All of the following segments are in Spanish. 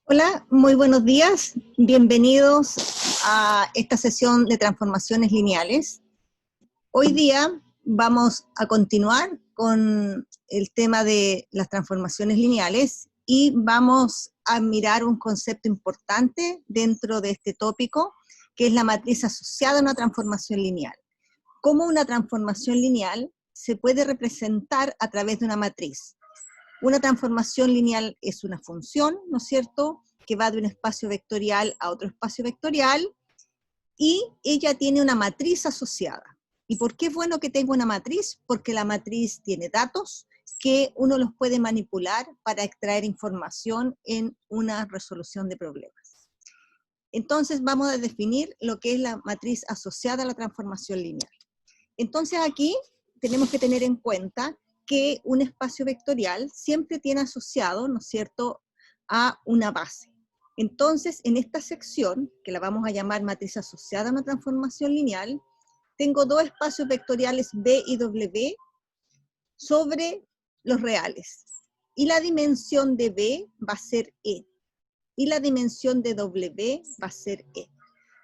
Hola, muy buenos días. Bienvenidos a esta sesión de transformaciones lineales. Hoy día vamos a continuar con el tema de las transformaciones lineales y vamos a mirar un concepto importante dentro de este tópico, que es la matriz asociada a una transformación lineal. Cómo una transformación lineal se puede representar a través de una matriz. Una transformación lineal es una función, ¿no es cierto?, que va de un espacio vectorial a otro espacio vectorial, y ella tiene una matriz asociada. ¿Y por qué es bueno que tenga una matriz? Porque la matriz tiene datos que uno los puede manipular para extraer información en una resolución de problemas. Entonces vamos a definir lo que es la matriz asociada a la transformación lineal. Entonces aquí tenemos que tener en cuenta que un espacio vectorial siempre tiene asociado, ¿no es cierto?, a una base. Entonces, en esta sección, que la vamos a llamar matriz asociada a una transformación lineal, tengo dos espacios vectoriales B y W sobre los reales. Y la dimensión de B va a ser E. Y la dimensión de W va a ser E.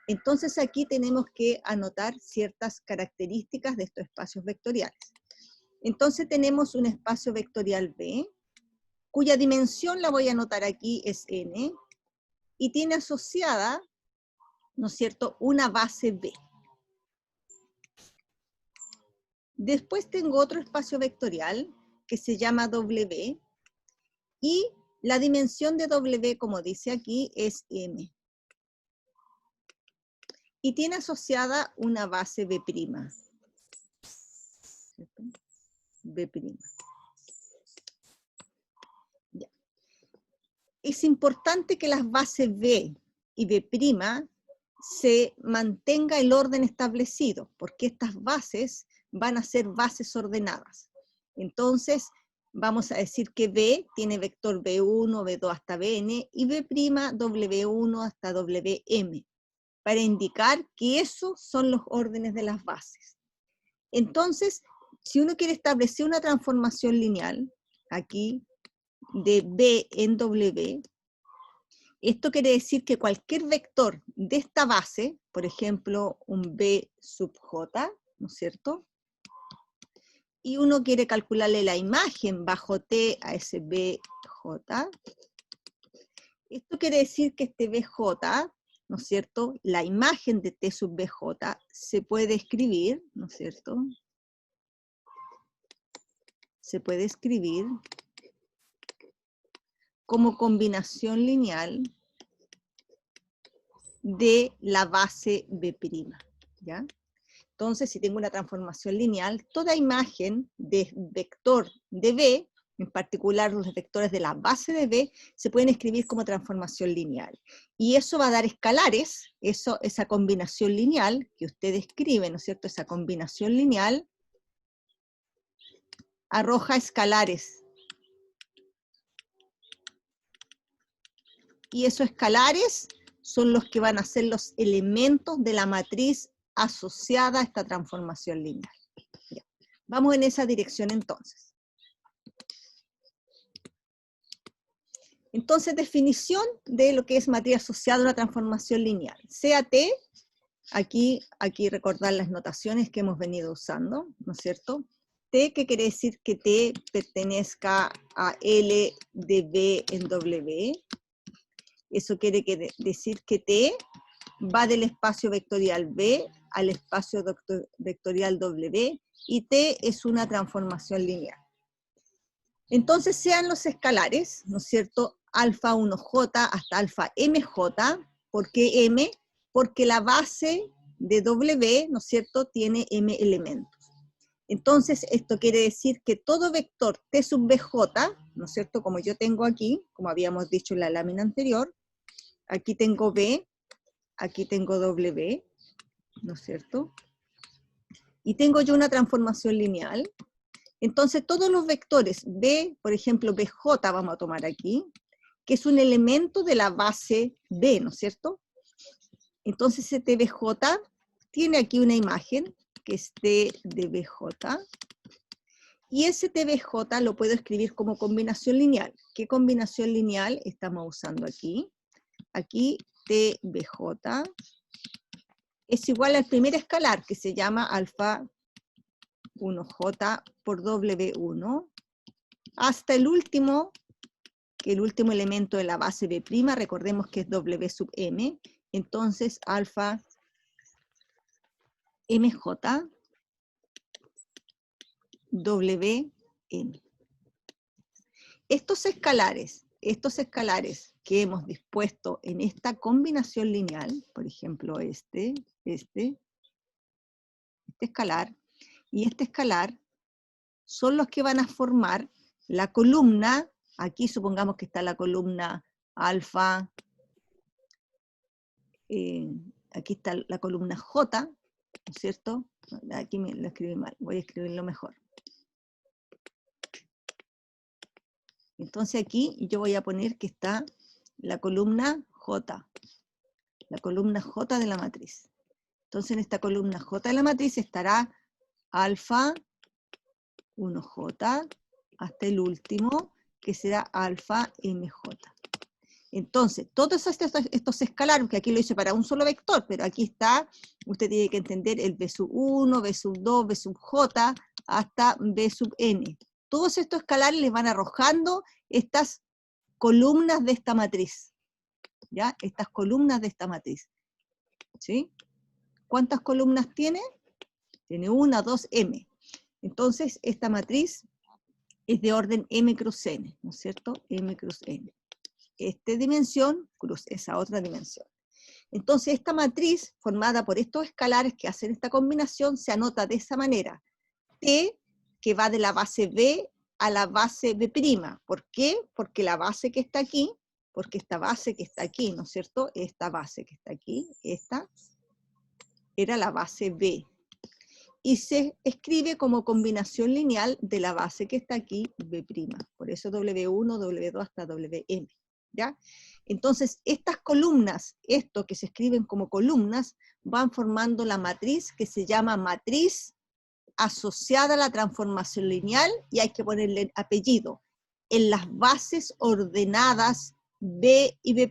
Entonces aquí tenemos que anotar ciertas características de estos espacios vectoriales. Entonces tenemos un espacio vectorial B, cuya dimensión la voy a anotar aquí, es N, y tiene asociada, ¿no es cierto?, una base B. Después tengo otro espacio vectorial que se llama W, y la dimensión de W, como dice aquí, es M. Y tiene asociada una base B'. B'. Ya. Es importante que las bases B y B' se mantenga el orden establecido, porque estas bases van a ser bases ordenadas. Entonces, vamos a decir que B tiene vector B1, B2 hasta Bn, y B' W1 hasta Wm, para indicar que esos son los órdenes de las bases. Entonces, si uno quiere establecer una transformación lineal, aquí, de B en W, esto quiere decir que cualquier vector de esta base, por ejemplo, un B sub J, ¿no es cierto?, y uno quiere calcularle la imagen bajo T a ese BJ, esto quiere decir que este BJ, ¿no es cierto?, la imagen de T sub BJ se puede escribir, ¿no es cierto?, se puede escribir como combinación lineal de la base B', ¿ya? Entonces, si tengo una transformación lineal, toda imagen de vector de B, en particular los vectores de la base de B, se pueden escribir como transformación lineal. Y eso va a dar escalares, esa combinación lineal que usted escribe, ¿no es cierto?, esa combinación lineal arroja escalares. Y esos escalares son los que van a ser los elementos de la matriz asociada a esta transformación lineal. Ya. Vamos en esa dirección entonces. Entonces, definición de lo que es matriz asociada a una transformación lineal. Sea T, aquí recordar las notaciones que hemos venido usando, ¿no es cierto? T, que quiere decir que T pertenezca a L de B en W. Eso quiere decir que T va del espacio vectorial B al espacio vectorial W, y T es una transformación lineal. Entonces sean los escalares, ¿no es cierto?, alfa 1j hasta alfa mj. ¿Por qué m? Porque la base de W, ¿no es cierto?, tiene m elementos. Entonces esto quiere decir que todo vector T sub bj, ¿no es cierto?, como yo tengo aquí, como habíamos dicho en la lámina anterior, aquí tengo B, aquí tengo W, ¿no es cierto?, y tengo yo una transformación lineal. Entonces todos los vectores B, por ejemplo BJ vamos a tomar aquí, que es un elemento de la base B, ¿no es cierto? Entonces este BJ tiene aquí una imagen, que es T de BJ, Y ese TBJ lo puedo escribir como combinación lineal. ¿Qué combinación lineal estamos usando aquí? Aquí TBJ es igual al primer escalar, que se llama alfa 1J por W1, hasta el último, que el último elemento de la base B', recordemos que es W sub M, entonces alfa MJ WM. Estos escalares que hemos dispuesto en esta combinación lineal, por ejemplo este escalar y este escalar, son los que van a formar la columna. Aquí supongamos que está la columna alfa, aquí está la columna J, ¿no es cierto? Aquí me lo escribí mal, voy a escribirlo mejor. Entonces aquí yo voy a poner que está la columna J de la matriz. Entonces en esta columna J de la matriz estará alfa 1J hasta el último, que será alfa MJ. Entonces, todos estos escalares, que aquí lo hice para un solo vector, pero aquí está, usted tiene que entender el B sub 1, B sub 2, B sub J, hasta B sub N. Todos estos escalares les van arrojando estas columnas de esta matriz. ¿Ya? Estas columnas de esta matriz. ¿Sí? ¿Cuántas columnas tiene? Tiene 1, 2, M. Entonces, esta matriz es de orden M cruz N, ¿no es cierto? M cruz N. Esta dimensión cruz esa otra dimensión. Entonces, esta matriz, formada por estos escalares que hacen esta combinación, se anota de esa manera. T, que va de la base B a la base B'. ¿Por qué? Porque la base que está aquí, porque esta base que está aquí, ¿no es cierto? Esta base que está aquí, esta, era la base B. Y se escribe como combinación lineal de la base que está aquí, B'. Por eso W1, W2 hasta WM. ¿Ya? Entonces, estas columnas, esto que se escriben como columnas, van formando la matriz que se llama matriz asociada a la transformación lineal, y hay que ponerle apellido, en las bases ordenadas B y B'.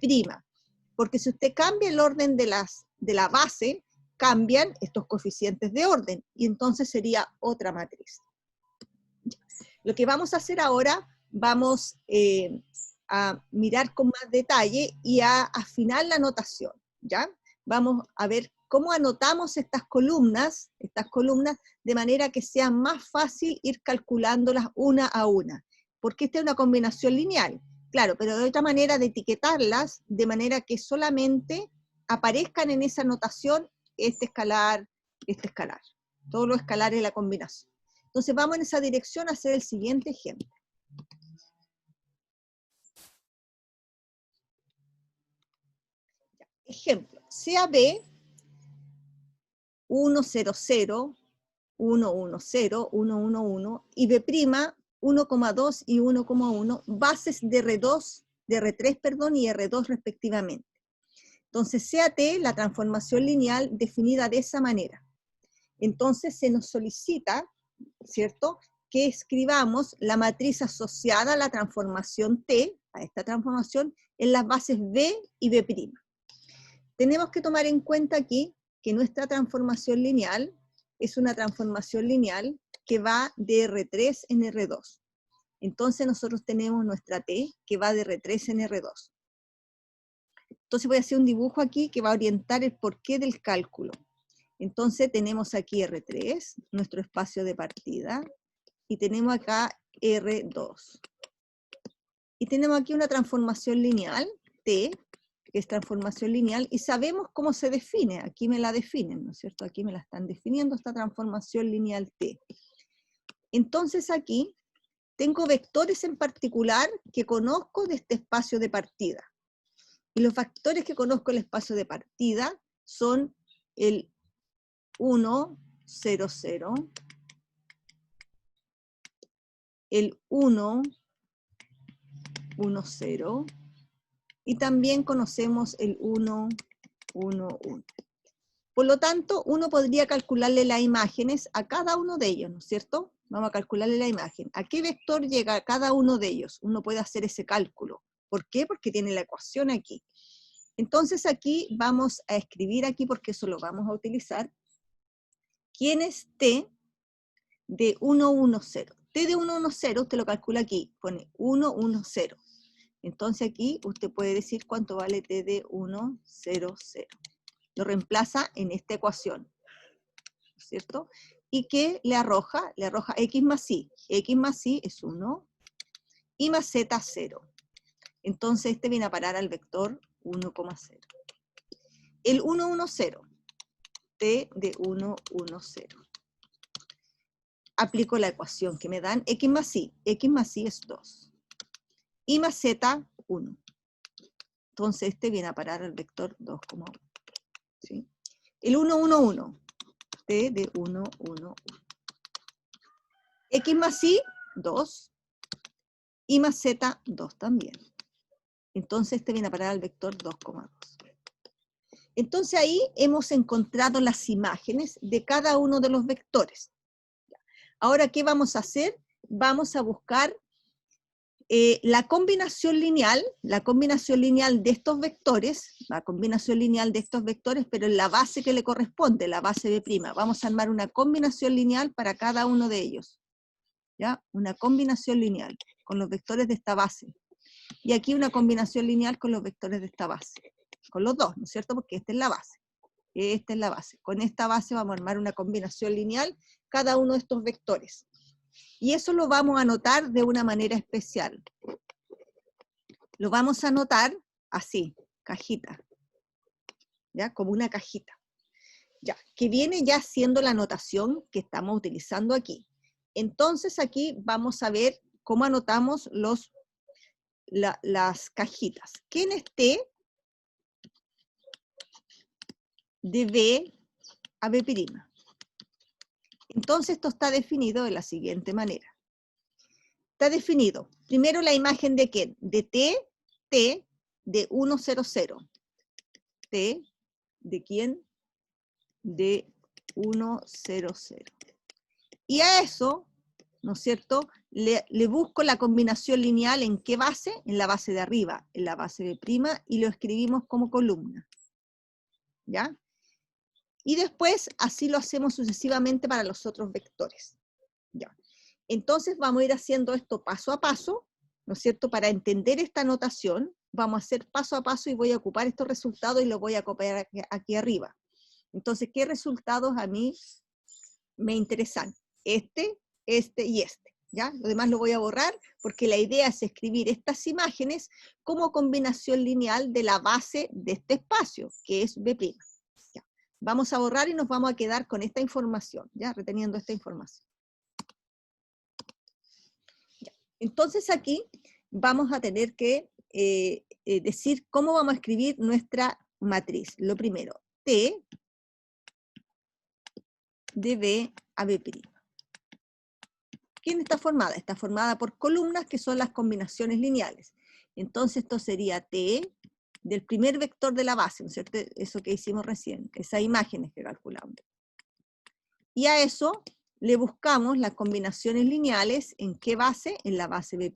Porque si usted cambia el orden de la base, cambian estos coeficientes de orden, y entonces sería otra matriz. Lo que vamos a hacer ahora, vamos a mirar con más detalle y a afinar la notación, ¿ya? Vamos a ver cómo anotamos estas columnas de manera que sea más fácil ir calculándolas una a una, porque esta es una combinación lineal, claro, pero de otra manera de etiquetarlas, de manera que solamente aparezcan en esa notación este escalar, todos los escalares de la combinación. Entonces vamos en esa dirección a hacer el siguiente ejemplo. Ejemplo, sea B 1, 0, 0, 1, 1, 0, 1, 1, 1, y B', 1,2 y 1,1, bases de R2, de R3, perdón, y R2 respectivamente. Entonces, sea T la transformación lineal definida de esa manera. Entonces, se nos solicita, ¿cierto?, que escribamos la matriz asociada a la transformación T, a esta transformación, en las bases B y B'. Tenemos que tomar en cuenta aquí que nuestra transformación lineal es una transformación lineal que va de R3 en R2. Entonces nosotros tenemos nuestra T que va de R3 en R2. Entonces voy a hacer un dibujo aquí que va a orientar el porqué del cálculo. Entonces tenemos aquí R3, nuestro espacio de partida, y tenemos acá R2. Y tenemos aquí una transformación lineal, T, que es transformación lineal, y sabemos cómo se define. Aquí me la definen, ¿no es cierto? Aquí me la están definiendo, esta transformación lineal T. Entonces aquí tengo vectores en particular que conozco de este espacio de partida. Y los vectores que conozco del espacio de partida son el 1, 0, 0, el 1, 1, 0, y también conocemos el 1, 1, 1. Por lo tanto, uno podría calcularle las imágenes a cada uno de ellos, ¿no es cierto? Vamos a calcularle la imagen. ¿A qué vector llega cada uno de ellos? Uno puede hacer ese cálculo. ¿Por qué? Porque tiene la ecuación aquí. Entonces aquí vamos a escribir aquí, porque eso lo vamos a utilizar. ¿Quién es T de 1, 1, 0? T de 1, 1, 0, usted lo calcula aquí, pone 1, 1, 0. Entonces aquí usted puede decir cuánto vale T de 1, 0, 0. Lo reemplaza en esta ecuación, ¿cierto? ¿Y qué le arroja? Le arroja X más Y. X más Y es 1, Y más Z 0. Entonces este viene a parar al vector 1,0. El 1, 1, 0. T de 1, 1, 0. Aplico la ecuación que me dan X más Y. X más Y es 2. Y más Z, 1. Entonces este viene a parar al vector 2,1. ¿Sí? El 1, 1, 1. T de 1, 1, 1. X más Y, 2. Y más Z, 2 también. Entonces este viene a parar al vector 2,2. Entonces ahí hemos encontrado las imágenes de cada uno de los vectores. Ahora, ¿qué vamos a hacer? Vamos a buscar la combinación lineal de estos vectores, pero en la base que le corresponde, la base B'. Vamos a armar una combinación lineal para cada uno de ellos. ¿Ya? Una combinación lineal con los vectores de esta base. Y aquí una combinación lineal con los vectores de esta base. Con los dos, ¿no es cierto? Porque esta es la base. Esta es la base. Con esta base vamos a armar una combinación lineal, cada uno de estos vectores. Y eso lo vamos a anotar de una manera especial. Lo vamos a anotar así, cajita. ¿Ya? Como una cajita. Ya, que viene ya siendo la anotación que estamos utilizando aquí. Entonces aquí vamos a ver cómo anotamos las cajitas. ¿Quién es T de B a B'? Entonces esto está definido de la siguiente manera. Está definido, primero la imagen de ¿quién? De T de 1, 0, 0. T de ¿quién? De 1, 0, 0. Y a eso, ¿no es cierto?, le busco la combinación lineal en qué base, en la base de arriba, en la base B', y lo escribimos como columna. ¿Ya? Y después así lo hacemos sucesivamente para los otros vectores. ¿Ya? Entonces vamos a ir haciendo esto paso a paso, ¿no es cierto? Para entender esta notación, vamos a hacer paso a paso y voy a ocupar estos resultados y los voy a copiar aquí arriba. Entonces, ¿qué resultados a mí me interesan? Este y este. ¿Ya? Lo demás lo voy a borrar porque la idea es escribir estas imágenes como combinación lineal de la base de este espacio, que es B'. ¿Ya? Vamos a borrar y nos vamos a quedar con esta información, ¿ya? Reteniendo esta información. ¿Ya? Entonces aquí vamos a tener que decir cómo vamos a escribir nuestra matriz. Lo primero, T de B a B'. ¿Quién está formada? Está formada por columnas que son las combinaciones lineales. Entonces esto sería T del primer vector de la base, ¿no es cierto? Eso que hicimos recién, esas imágenes que calculamos. Y a eso le buscamos las combinaciones lineales, ¿en qué base? En la base B'.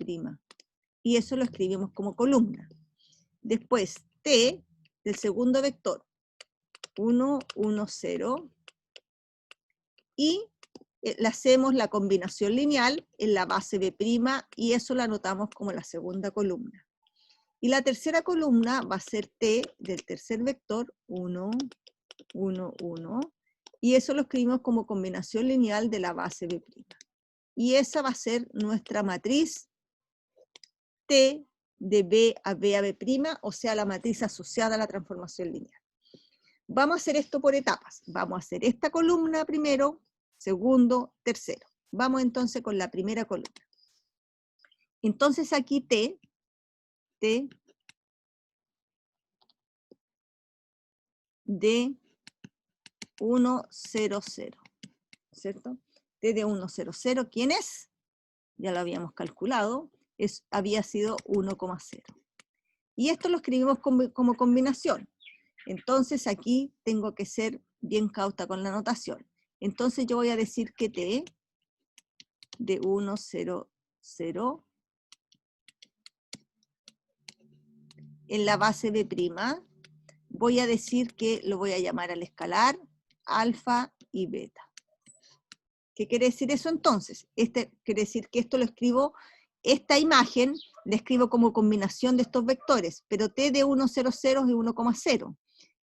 Y eso lo escribimos como columna. Después, T del segundo vector, 1, 1, 0, y le hacemos la combinación lineal en la base B', y eso lo anotamos como la segunda columna. Y la tercera columna va a ser T del tercer vector, 1, 1, 1, y eso lo escribimos como combinación lineal de la base B'. Y esa va a ser nuestra matriz T de B a B', o sea, la matriz asociada a la transformación lineal. Vamos a hacer esto por etapas. Vamos a hacer esta columna primero, segundo, tercero. Vamos entonces con la primera columna. Entonces aquí T de 1, 0, 0, ¿cierto? T de 1, 0, 0, ¿quién es? Ya lo habíamos calculado, había sido 1,0. Y esto lo escribimos como combinación. Entonces aquí tengo que ser bien cauta con la notación. Entonces yo voy a decir que T de 1, 0, 0 en la base B', voy a decir que lo voy a llamar al escalar alfa y beta. ¿Qué quiere decir eso entonces? Quiere decir que esto lo escribo, esta imagen la escribo como combinación de estos vectores, pero t de 1, 0, 0 es 1,0.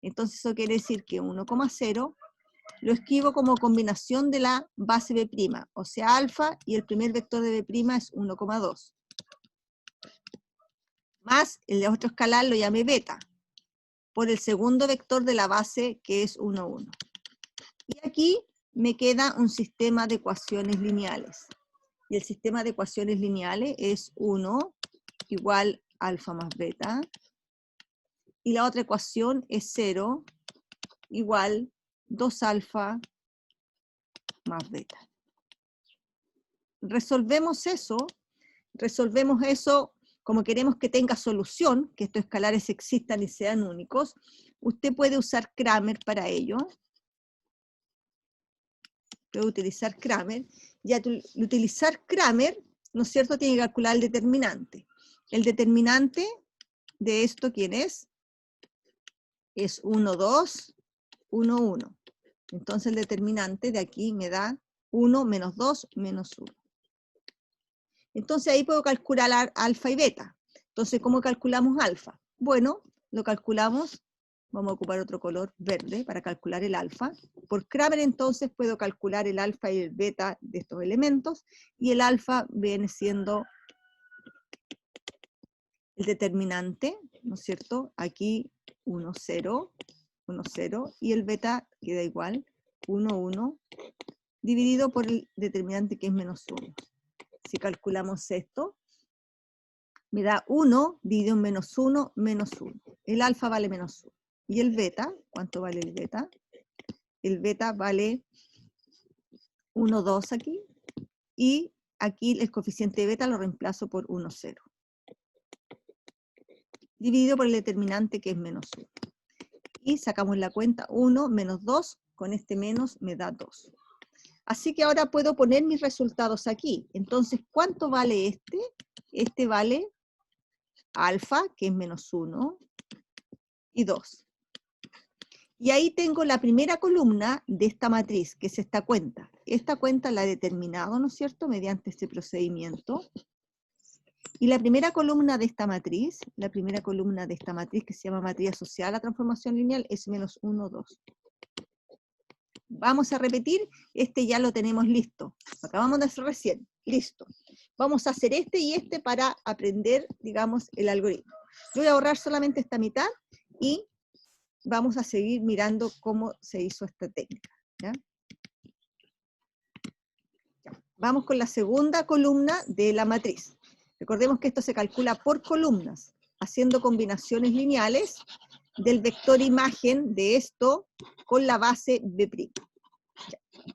Entonces eso quiere decir que 1,0 lo escribo como combinación de la base B', o sea, alfa, y el primer vector de B' es 1,2. Más el otro escalar lo llamé beta, por el segundo vector de la base que es 1, 1. Y aquí me queda un sistema de ecuaciones lineales. Y el sistema de ecuaciones lineales es 1 igual alfa más beta. Y la otra ecuación es 0 igual 2 alfa más beta. Resolvemos eso como queremos que tenga solución, que estos escalares existan y sean únicos. Usted puede usar Cramer para ello. Puede utilizar Cramer. Y al utilizar Cramer, ¿no es cierto?, tiene que calcular el determinante. El determinante de esto, ¿quién es? Es 1, 2, 1, 1. Entonces el determinante de aquí me da 1 menos 2 menos 1. Entonces ahí puedo calcular alfa y beta. Entonces, ¿cómo calculamos alfa? Bueno, lo calculamos, vamos a ocupar otro color verde para calcular el alfa. Por Cramer entonces puedo calcular el alfa y el beta de estos elementos, y el alfa viene siendo el determinante, ¿no es cierto? Aquí 1, 0, 1, 0, y el beta queda igual, 1, 1, dividido por el determinante que es menos 1. Si calculamos esto, me da 1 dividido en menos 1, menos 1. El alfa vale menos 1. ¿Y el beta? ¿Cuánto vale el beta? El beta vale 1, 2 aquí, y aquí el coeficiente de beta lo reemplazo por 1, 0. Dividido por el determinante que es menos 1. Y sacamos la cuenta, 1 menos 2, con este menos me da 2. Así que ahora puedo poner mis resultados aquí. Entonces, ¿cuánto vale este? Este vale alfa, que es menos 1, y 2. Y ahí tengo la primera columna de esta matriz, que es esta cuenta. Esta cuenta la he determinado, ¿no es cierto?, mediante este procedimiento. Y la primera columna de esta matriz, que se llama matriz asociada a la transformación lineal, es menos 1, 2. Vamos a repetir, este ya lo tenemos listo. Lo acabamos de hacer recién, listo. Vamos a hacer este y este para aprender, digamos, el algoritmo. Yo voy a borrar solamente esta mitad y vamos a seguir mirando cómo se hizo esta técnica. ¿Ya? Vamos con la segunda columna de la matriz. Recordemos que esto se calcula por columnas, haciendo combinaciones lineales del vector imagen de esto con la base B'.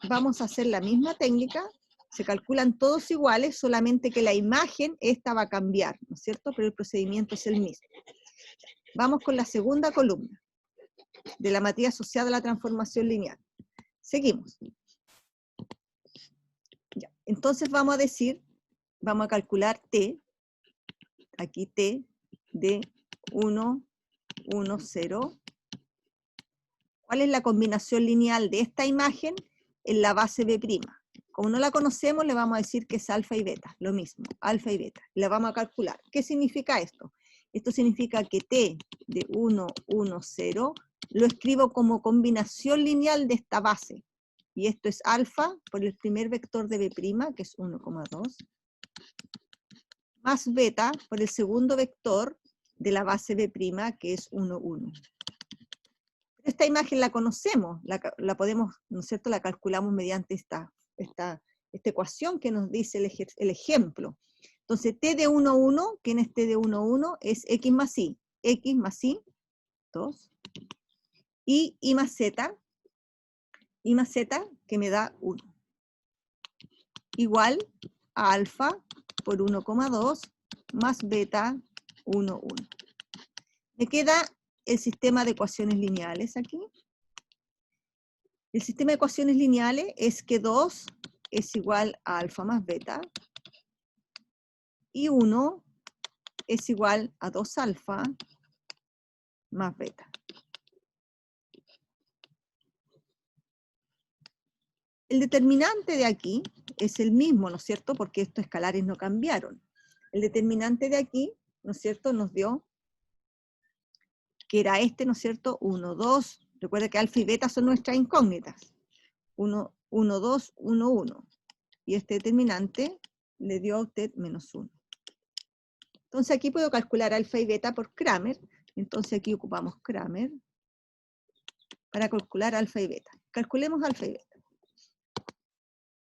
Vamos a hacer la misma técnica, se calculan todos iguales, solamente que la imagen esta va a cambiar, ¿no es cierto? Pero el procedimiento es el mismo. Vamos con la segunda columna de la matriz asociada a la transformación lineal. Seguimos. Ya. Entonces vamos a calcular t, aquí t de 1, 1, 0. ¿Cuál es la combinación lineal de esta imagen en la base B'? Como no la conocemos, le vamos a decir que es alfa y beta, lo mismo, alfa y beta. La vamos a calcular. ¿Qué significa esto? Esto significa que t de 1, 1, 0 lo escribo como combinación lineal de esta base. Y esto es alfa por el primer vector de B', que es 1,2, más beta por el segundo vector de la base B', que es 1, 1. Esta imagen la conocemos, la podemos, ¿no es cierto?, la calculamos mediante esta ecuación que nos dice el ejemplo. Entonces, t de 1, 1, ¿quién es t de 1, 1? Es x más y, 2, y y más z, que me da 1. Igual a alfa por 1,2 más beta 1, 1. Me queda el sistema de ecuaciones lineales aquí. El sistema de ecuaciones lineales es que 2 es igual a alfa más beta, y 1 es igual a 2 alfa más beta. El determinante de aquí es el mismo, ¿no es cierto? Porque estos escalares no cambiaron. El determinante de aquí, ¿no es cierto?, nos dio que era este, ¿no es cierto?, 1, 2. Recuerda que alfa y beta son nuestras incógnitas. 1, 1, 2, 1, 1. Y este determinante le dio a usted menos 1. Entonces aquí puedo calcular alfa y beta por Cramer. Entonces aquí ocupamos Cramer para calcular alfa y beta. Calculemos alfa y beta.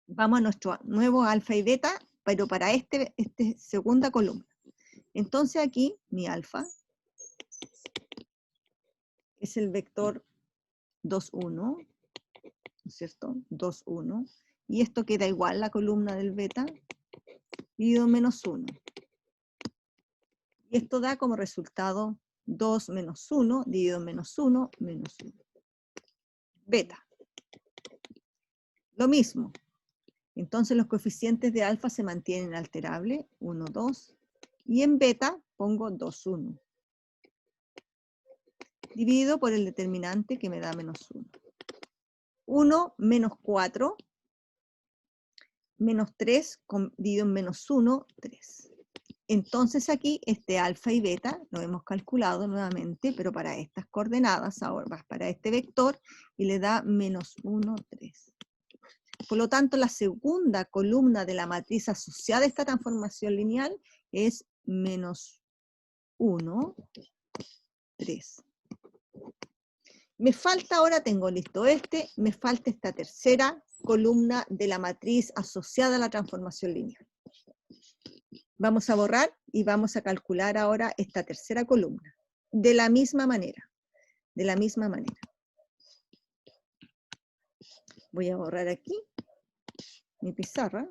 Vamos a nuestro nuevo alfa y beta, pero para esta segunda columna. Entonces aquí mi alfa es el vector 2, 1, ¿no es cierto? 2, 1. Y esto queda igual, la columna del beta, dividido menos 1. Y esto da como resultado 2 menos 1, dividido menos 1, menos 1. Beta. Lo mismo. Entonces los coeficientes de alfa se mantienen alterables, 1, 2. Y en beta pongo 2, 1. Dividido por el determinante que me da menos 1. 1 menos 4, menos 3, dividido en menos 1, 3. Entonces aquí este alfa y beta lo hemos calculado nuevamente, pero para estas coordenadas, ahora para este vector, y le da menos 1, 3. Por lo tanto, la segunda columna de la matriz asociada a esta transformación lineal es menos 1, 3. Me falta ahora, tengo listo este, me falta esta tercera columna de la matriz asociada a la transformación lineal. Vamos a borrar y vamos a calcular ahora esta tercera columna. De la misma manera. De la misma manera. Voy a borrar aquí mi pizarra.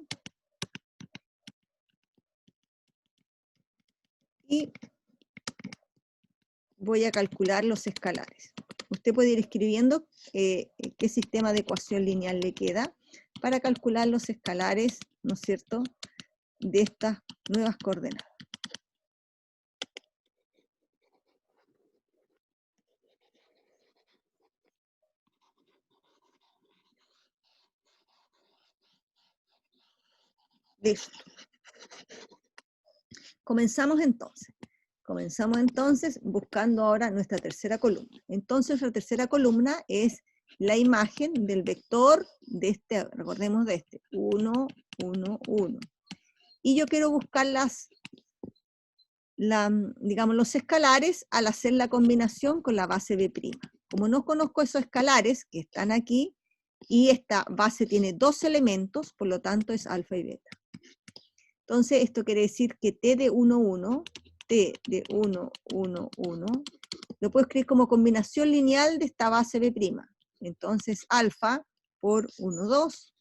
Y voy a calcular los escalares. Usted puede ir escribiendo qué sistema de ecuación lineal le queda para calcular los escalares, ¿no es cierto?, de estas nuevas coordenadas. Listo. Comenzamos entonces buscando ahora nuestra tercera columna. Entonces la tercera columna es la imagen del vector de este, recordemos de este, 1, 1, 1. Y yo quiero buscar digamos, los escalares al hacer la combinación con la base B'. Como no conozco esos escalares que están aquí, y esta base tiene dos elementos, por lo tanto es alfa y beta. Entonces esto quiere decir que T de 1, 1, T de 1, 1, 1, lo puedo escribir como combinación lineal de esta base B'. Entonces alfa por 1, 2,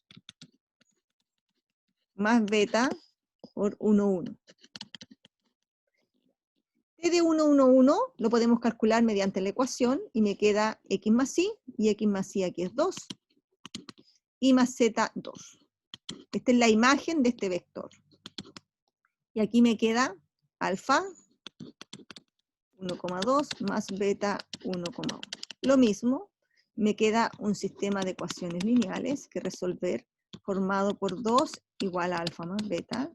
más beta por 1, 1. T de 1, 1, 1 lo podemos calcular mediante la ecuación y me queda x más y x más y aquí es 2, y más z 2. Esta es la imagen de este vector. Y aquí me queda alfa 1,2 más beta 1,1. Lo mismo, me queda un sistema de ecuaciones lineales que resolver formado por 2 igual a alfa más beta,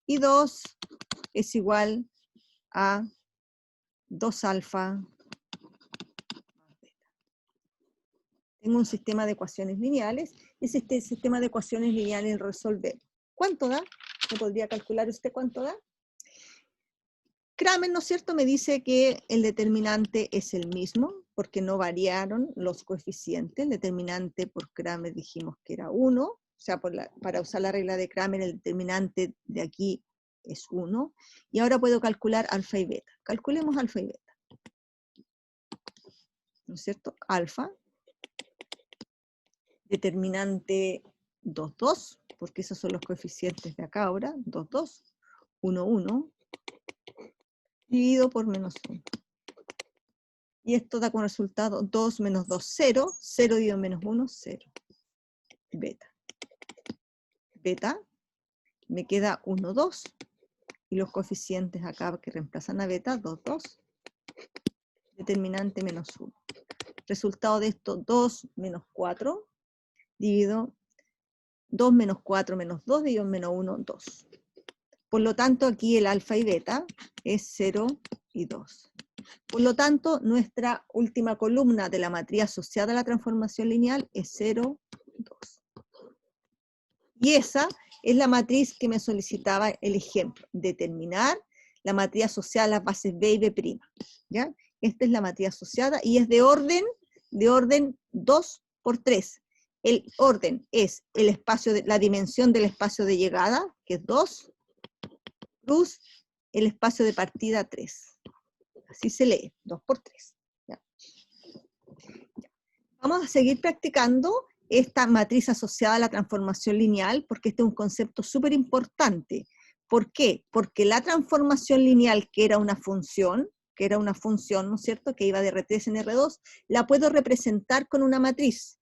y 2 es igual a 2 alfa más beta. Tengo un sistema de ecuaciones lineales, y este sistema de ecuaciones lineales resolver. ¿Cuánto da? ¿Me podría calcular usted cuánto da? Cramer, ¿no es cierto?, me dice que el determinante es el mismo, porque no variaron los coeficientes. El determinante por Cramer dijimos que era 1, o sea, para usar la regla de Cramer, el determinante de aquí es 1, y ahora puedo calcular alfa y beta. Calculemos alfa y beta. ¿No es cierto? Alfa, determinante 2, 2, porque esos son los coeficientes de acá ahora, 2, 2, 1, 1, dividido por menos 1. Y esto da como resultado 2 menos 2, 0, 0 dividido en menos 1, 0. Beta. beta, me queda 1, 2, y los coeficientes acá que reemplazan a beta, 2, 2, determinante menos 1. Resultado de esto, 2 menos 4, divido 2 menos 4 menos 2, dividido menos 1, 2. Por lo tanto, aquí el alfa y beta es 0 y 2. Por lo tanto, nuestra última columna de la matriz asociada a la transformación lineal es 0, 2. Y esa es la matriz que me solicitaba el ejemplo, determinar la matriz asociada a las bases B y B', ¿ya? Esta es la matriz asociada y es de orden 2 por 3. El orden es el espacio la dimensión del espacio de llegada, que es 2, plus el espacio de partida 3. Así se lee, 2 por 3. ¿Ya? Vamos a seguir practicando esta matriz asociada a la transformación lineal, porque este es un concepto súper importante. ¿Por qué? Porque la transformación lineal, que era una función, ¿no es cierto?, que iba de R3 en R2, la puedo representar con una matriz.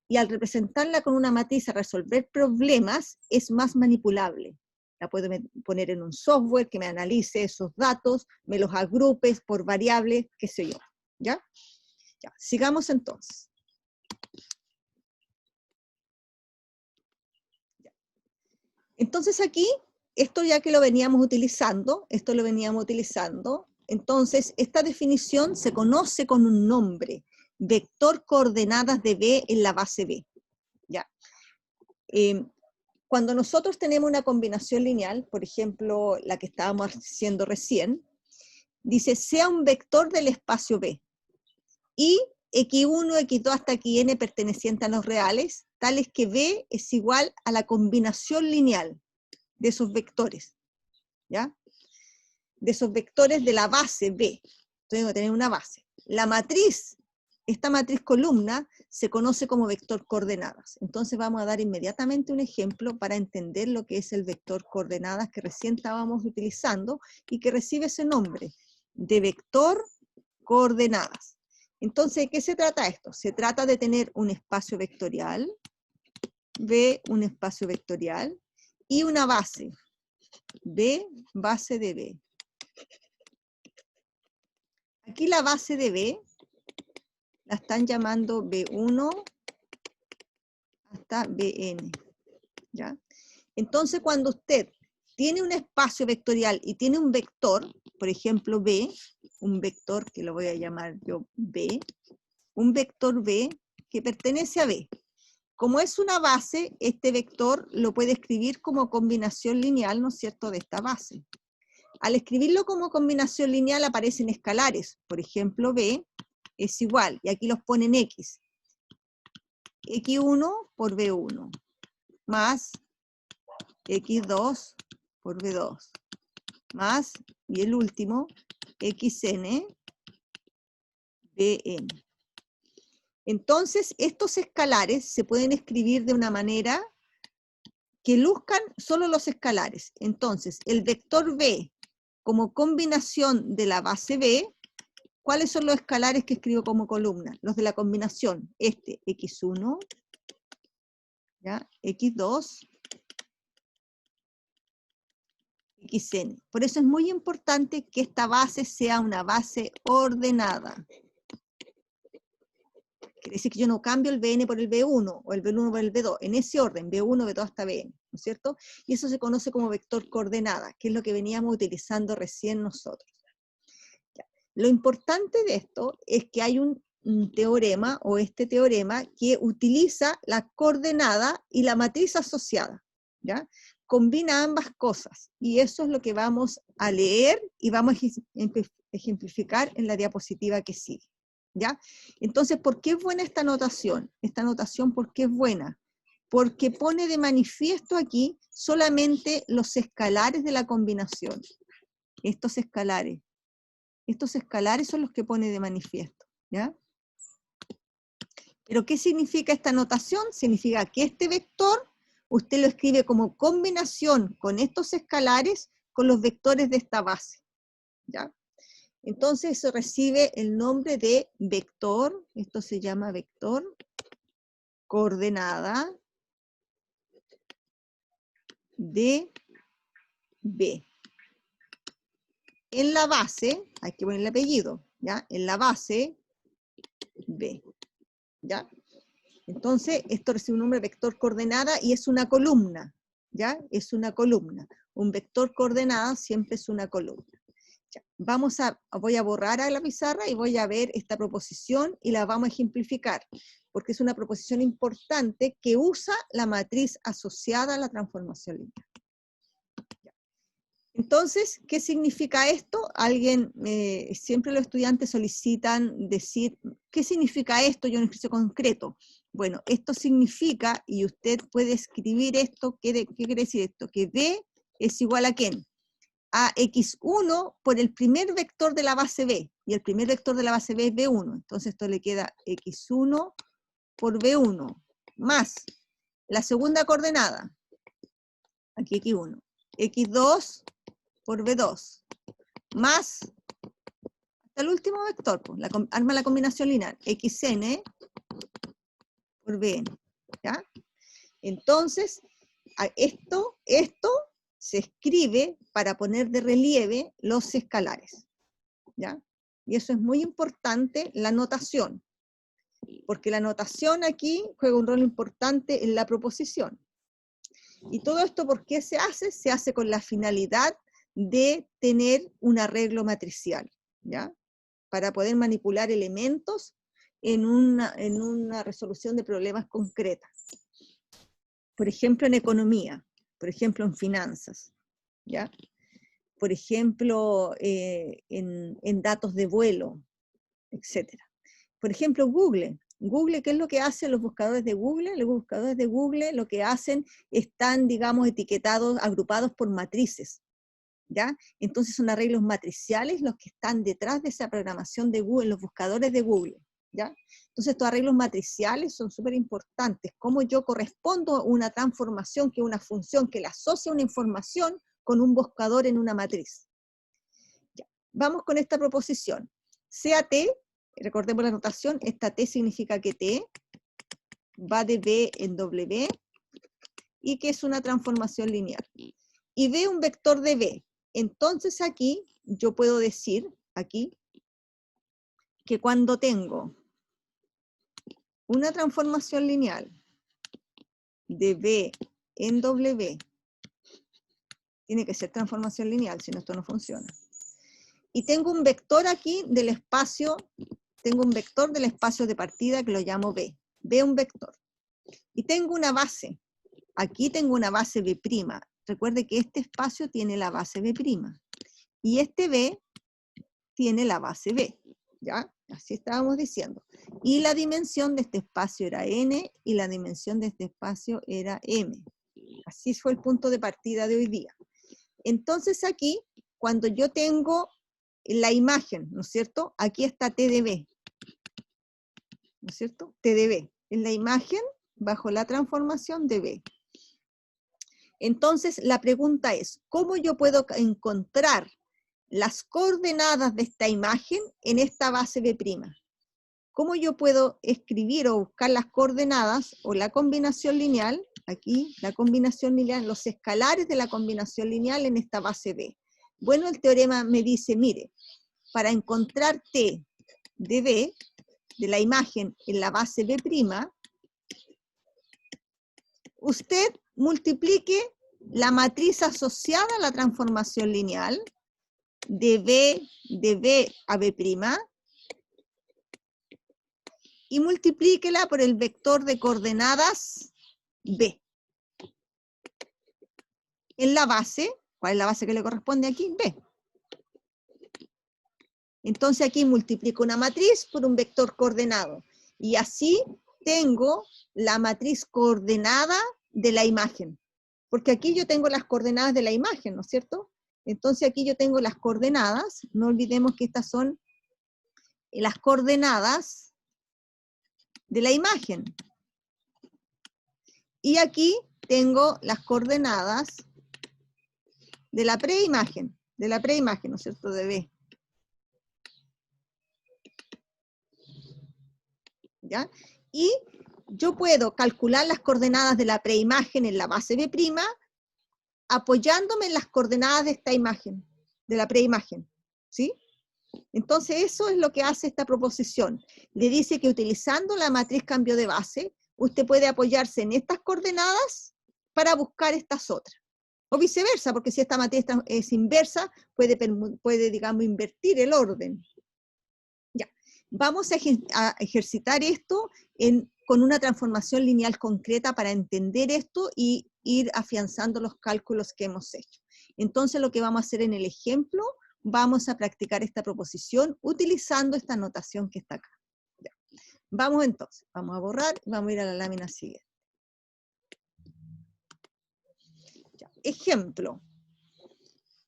Y al representarla con una matriz a resolver problemas, es más manipulable. La puedo poner en un software que me analice esos datos, me los agrupe por variables, qué sé yo. ¿Ya? Ya, sigamos entonces. Entonces aquí, esto ya que lo veníamos utilizando, entonces esta definición se conoce con un nombre, vector coordenadas de B en la base B. ¿Ya? Cuando nosotros tenemos una combinación lineal, por ejemplo, la que estábamos haciendo recién, dice, sea un vector del espacio B, y x1, x2 hasta xn perteneciente a los reales, tales que B es igual a la combinación lineal de esos vectores, ¿ya? De esos vectores de la base B. Entonces tengo que tener una base. La matriz, esta matriz columna, se conoce como vector coordenadas. Entonces vamos a dar inmediatamente un ejemplo para entender lo que es el vector coordenadas que recién estábamos utilizando y que recibe ese nombre de vector coordenadas. Entonces, ¿de qué se trata esto? Se trata de tener un espacio vectorial, B, un espacio vectorial, y una base, B, base de B. Aquí la base de B la están llamando B1 hasta Bn, ¿ya? Entonces, cuando usted tiene un espacio vectorial y tiene un vector, por ejemplo B, un vector que lo voy a llamar yo B, un vector B que pertenece a B. Como es una base, este vector lo puede escribir como combinación lineal, ¿no es cierto?, de esta base. Al escribirlo como combinación lineal aparecen escalares, por ejemplo B es igual, y aquí los ponen X, X1 por B1, más X2 por B2, más, y el último, XN, BN. Entonces, estos escalares se pueden escribir de una manera que luzcan solo los escalares. Entonces, el vector B como combinación de la base B, ¿cuáles son los escalares que escribo como columna? Los de la combinación, este, X1, ¿ya? X2, XN. Por eso es muy importante que esta base sea una base ordenada. Quiere decir que yo no cambio el Bn por el B1, o el B1 por el B2, en ese orden, B1, B2 hasta Bn, ¿no es cierto? Y eso se conoce como vector coordenada, que es lo que veníamos utilizando recién nosotros. Ya. Lo importante de esto es que hay un teorema, o este teorema, que utiliza la coordenada y la matriz asociada, ¿ya? Combina ambas cosas, y eso es lo que vamos a leer y vamos a ejemplificar en la diapositiva que sigue. ¿Ya? Entonces, ¿por qué es buena esta notación? Esta notación, ¿por qué es buena? Porque pone de manifiesto aquí solamente los escalares de la combinación. Estos escalares son los que pone de manifiesto, ¿ya? Pero ¿qué significa esta notación? Significa que este vector, usted lo escribe como combinación con estos escalares, con los vectores de esta base, ¿ya? Entonces eso recibe el nombre de vector, esto se llama vector coordenada de B. En la base, hay que poner el apellido, ¿ya? En la base B, ¿ya? Entonces, esto recibe un nombre vector coordenada y es una columna, ¿ya? Es una columna. Un vector coordenada siempre es una columna. Ya. Voy a borrar a la pizarra y voy a ver esta proposición y la vamos a ejemplificar, porque es una proposición importante que usa la matriz asociada a la transformación lineal. Entonces, ¿qué significa esto? Siempre los estudiantes solicitan decir, ¿qué significa esto? Yo en un ejercicio concreto. Bueno, esto significa, y usted puede escribir esto, ¿qué quiere decir esto? Que B es igual a ¿quién? A x1 por el primer vector de la base B, y el primer vector de la base B es B1, entonces esto le queda x1 por B1, más la segunda coordenada, aquí x1, x2 por B2, más hasta el último vector, pues, arma la combinación lineal, xn por bn, ¿ya? Entonces, esto se escribe para poner de relieve los escalares, ¿ya? Y eso es muy importante, la notación, porque la notación aquí juega un rol importante en la proposición. Y todo esto, ¿por qué se hace? Se hace con la finalidad de tener un arreglo matricial, ¿ya? Para poder manipular elementos en una resolución de problemas concretas. Por ejemplo, en economía, por ejemplo, en finanzas, ¿ya? Por ejemplo, en datos de vuelo, etc. Por ejemplo, Google. Google, ¿qué es lo que hacen los buscadores de Google? Los buscadores de Google lo que hacen, están, digamos, etiquetados, agrupados por matrices, ¿ya? Entonces son arreglos matriciales los que están detrás de esa programación de Google, los buscadores de Google, ¿ya? Entonces estos arreglos matriciales son súper importantes, cómo yo correspondo a una transformación, que es una función que le asocia una información con un buscador en una matriz. Ya. Vamos con esta proposición. Sea T, recordemos la notación, esta T significa que T va de B en W y que es una transformación lineal. Y B un vector de B. Entonces aquí yo puedo decir, aquí, que cuando tengo una transformación lineal de B en W, tiene que ser transformación lineal, si no esto no funciona. Y tengo un vector aquí del espacio, tengo un vector del espacio de partida que lo llamo B. B un vector. Y tengo una base. Aquí tengo una base B'. Recuerde que este espacio tiene la base B'. Y este B tiene la base B. ¿Ya? Así estábamos diciendo. Y la dimensión de este espacio era n, y la dimensión de este espacio era m. Así fue el punto de partida de hoy día. Entonces aquí, cuando yo tengo la imagen, ¿no es cierto? Aquí está T de B, ¿no es cierto? T de B, en la imagen bajo la transformación de B. Entonces la pregunta es, ¿cómo yo puedo encontrar las coordenadas de esta imagen en esta base B'? ¿Cómo yo puedo escribir o buscar las coordenadas o la combinación lineal, aquí la combinación lineal, los escalares de la combinación lineal en esta base B? Bueno, el teorema me dice, mire, para encontrar T de B, de la imagen en la base B', usted multiplique la matriz asociada a la transformación lineal de B a B', y multiplíquela por el vector de coordenadas B. En la base, ¿cuál es la base que le corresponde aquí? B. Entonces aquí multiplico una matriz por un vector coordenado. Y así tengo la matriz coordenada de la imagen. Porque aquí yo tengo las coordenadas de la imagen, ¿no es cierto? Entonces aquí yo tengo las coordenadas, no olvidemos que estas son las coordenadas de la imagen. Y aquí tengo las coordenadas de la preimagen, ¿no es cierto? De B. ¿Ya? Y yo puedo calcular las coordenadas de la preimagen en la base B', apoyándome en las coordenadas de esta imagen, de la preimagen, ¿sí? Entonces eso es lo que hace esta proposición. Le dice que utilizando la matriz cambio de base, usted puede apoyarse en estas coordenadas para buscar estas otras. O viceversa, porque si esta matriz es inversa, puede digamos, invertir el orden. Ya. Vamos a ejercitar esto con una transformación lineal concreta para entender esto y ir afianzando los cálculos que hemos hecho. Entonces lo que vamos a hacer en el ejemplo, vamos a practicar esta proposición utilizando esta notación que está acá. Ya. Vamos entonces, vamos a borrar, vamos a ir a la lámina siguiente. Ya. Ejemplo.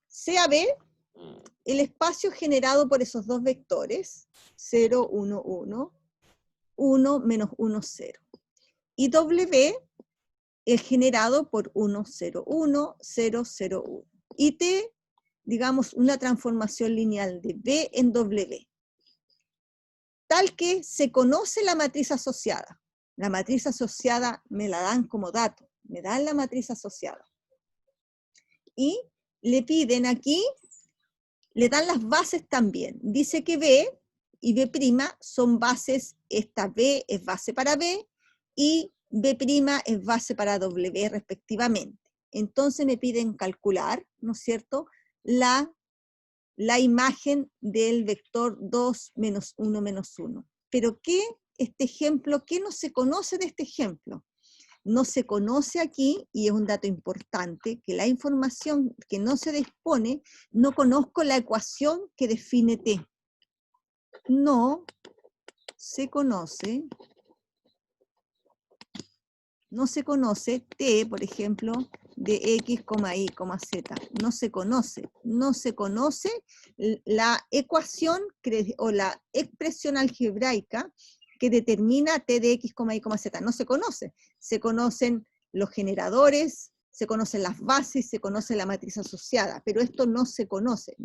CAB, el espacio generado por esos dos vectores, 0, 1, 1, 1, menos 1, 0. Y W, el generado por 1, 0, 1, 0, 0, 1. Y T, digamos, una transformación lineal de B en W. Tal que se conoce la matriz asociada. La matriz asociada me la dan como dato. Me dan la matriz asociada. Y le piden aquí, le dan las bases también. Dice que B y B' son bases, esta B es base para B, y B' es base para W respectivamente. Entonces me piden calcular, ¿no es cierto?, la imagen del vector 2 menos 1 menos 1. Pero este ejemplo, ¿qué no se conoce de este ejemplo? No se conoce aquí, y es un dato importante, que la información que no se dispone, no conozco la ecuación que define T. No se conoce T, por ejemplo, de X, Y, Z. No se conoce la ecuación o la expresión algebraica que determina T de X, Y, Z. No se conoce. Se conocen los generadores, se conocen las bases, se conoce la matriz asociada, pero esto no se conoce.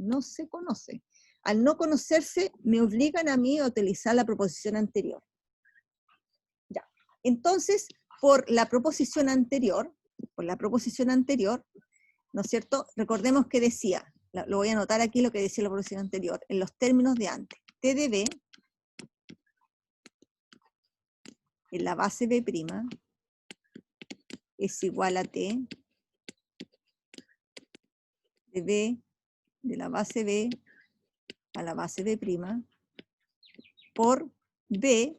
Al no conocerse, me obligan a mí a utilizar la proposición anterior. Ya. Entonces, por la proposición anterior, ¿no es cierto? Recordemos que decía, lo voy a anotar aquí lo que decía la proposición anterior, en los términos de antes. T de B, en la base B', es igual a T de B, de la base B a la base B', por B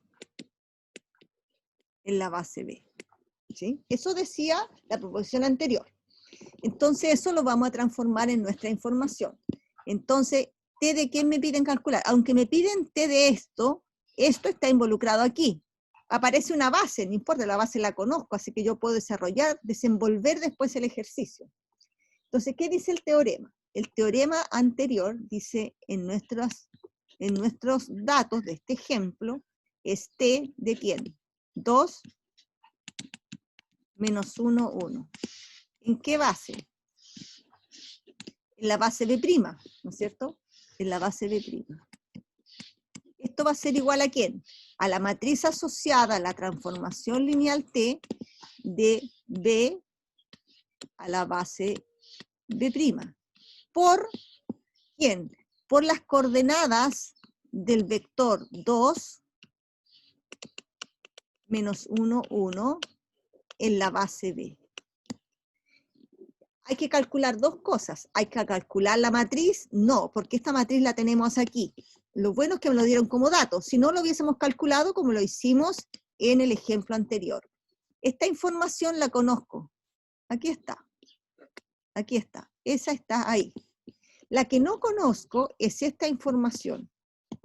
en la base B. ¿Sí? Eso decía la proposición anterior. Entonces eso lo vamos a transformar en nuestra información. Entonces, T de qué me piden calcular. Aunque me piden T de esto está involucrado aquí. Aparece una base, no importa, la base la conozco, así que yo puedo desenvolver después el ejercicio. Entonces, ¿qué dice el teorema? El teorema anterior dice en nuestros datos de este ejemplo, es T de quién? 2 menos 1, 1. ¿En qué base? En la base B', ¿no es cierto? En la base B'. Esto va a ser igual a quién? A la matriz asociada a la transformación lineal T de B a la base B'. ¿Por quién? Por las coordenadas del vector 2 menos 1, 1 en la base B. Hay que calcular dos cosas. Hay que calcular la matriz, no, porque esta matriz la tenemos aquí. Lo bueno es que me lo dieron como dato, si no lo hubiésemos calculado como lo hicimos en el ejemplo anterior. Esta información la conozco. Aquí está. Esa está ahí. La que no conozco es esta información.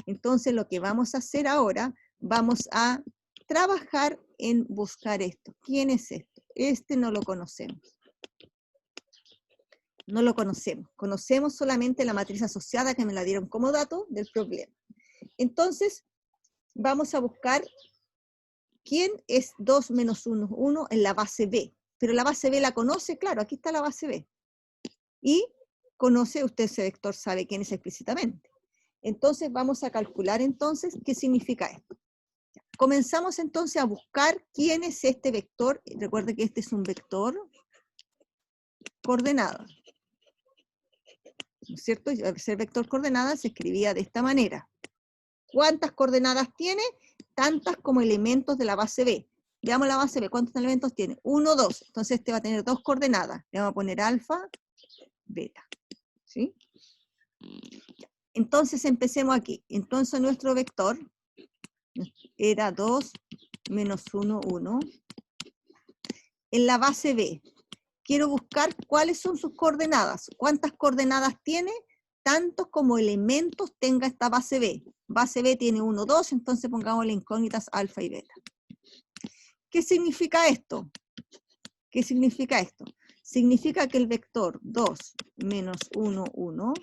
Entonces lo que vamos a hacer ahora, vamos a trabajar en buscar esto. ¿Quién es esto? Este no lo conocemos. No lo conocemos. Conocemos solamente la matriz asociada que me la dieron como dato del problema. Entonces, vamos a buscar quién es 2 menos 1, 1 en la base B. Pero la base B la conoce, claro, aquí está la base B. Y conoce, usted ese vector sabe quién es explícitamente. Entonces, vamos a calcular entonces qué significa esto. Comenzamos entonces a buscar quién es este vector. Recuerde que este es un vector coordenada. ¿No es cierto? Y al ser vector coordenada se escribía de esta manera. ¿Cuántas coordenadas tiene? Tantas como elementos de la base B. Veamos la base B. ¿Cuántos elementos tiene? 1, 2. Entonces este va a tener 2 coordenadas. Le vamos a poner alfa, beta. ¿Sí? Entonces empecemos aquí. Entonces nuestro vector era 2, menos 1, 1. En la base B, quiero buscar cuáles son sus coordenadas. ¿Cuántas coordenadas tiene? Tantos como elementos tenga esta base B. Base B tiene 1, 2, entonces pongamos las incógnitas alfa y beta. ¿Qué significa esto? ¿Qué significa esto? Significa que el vector 2 menos 1, 1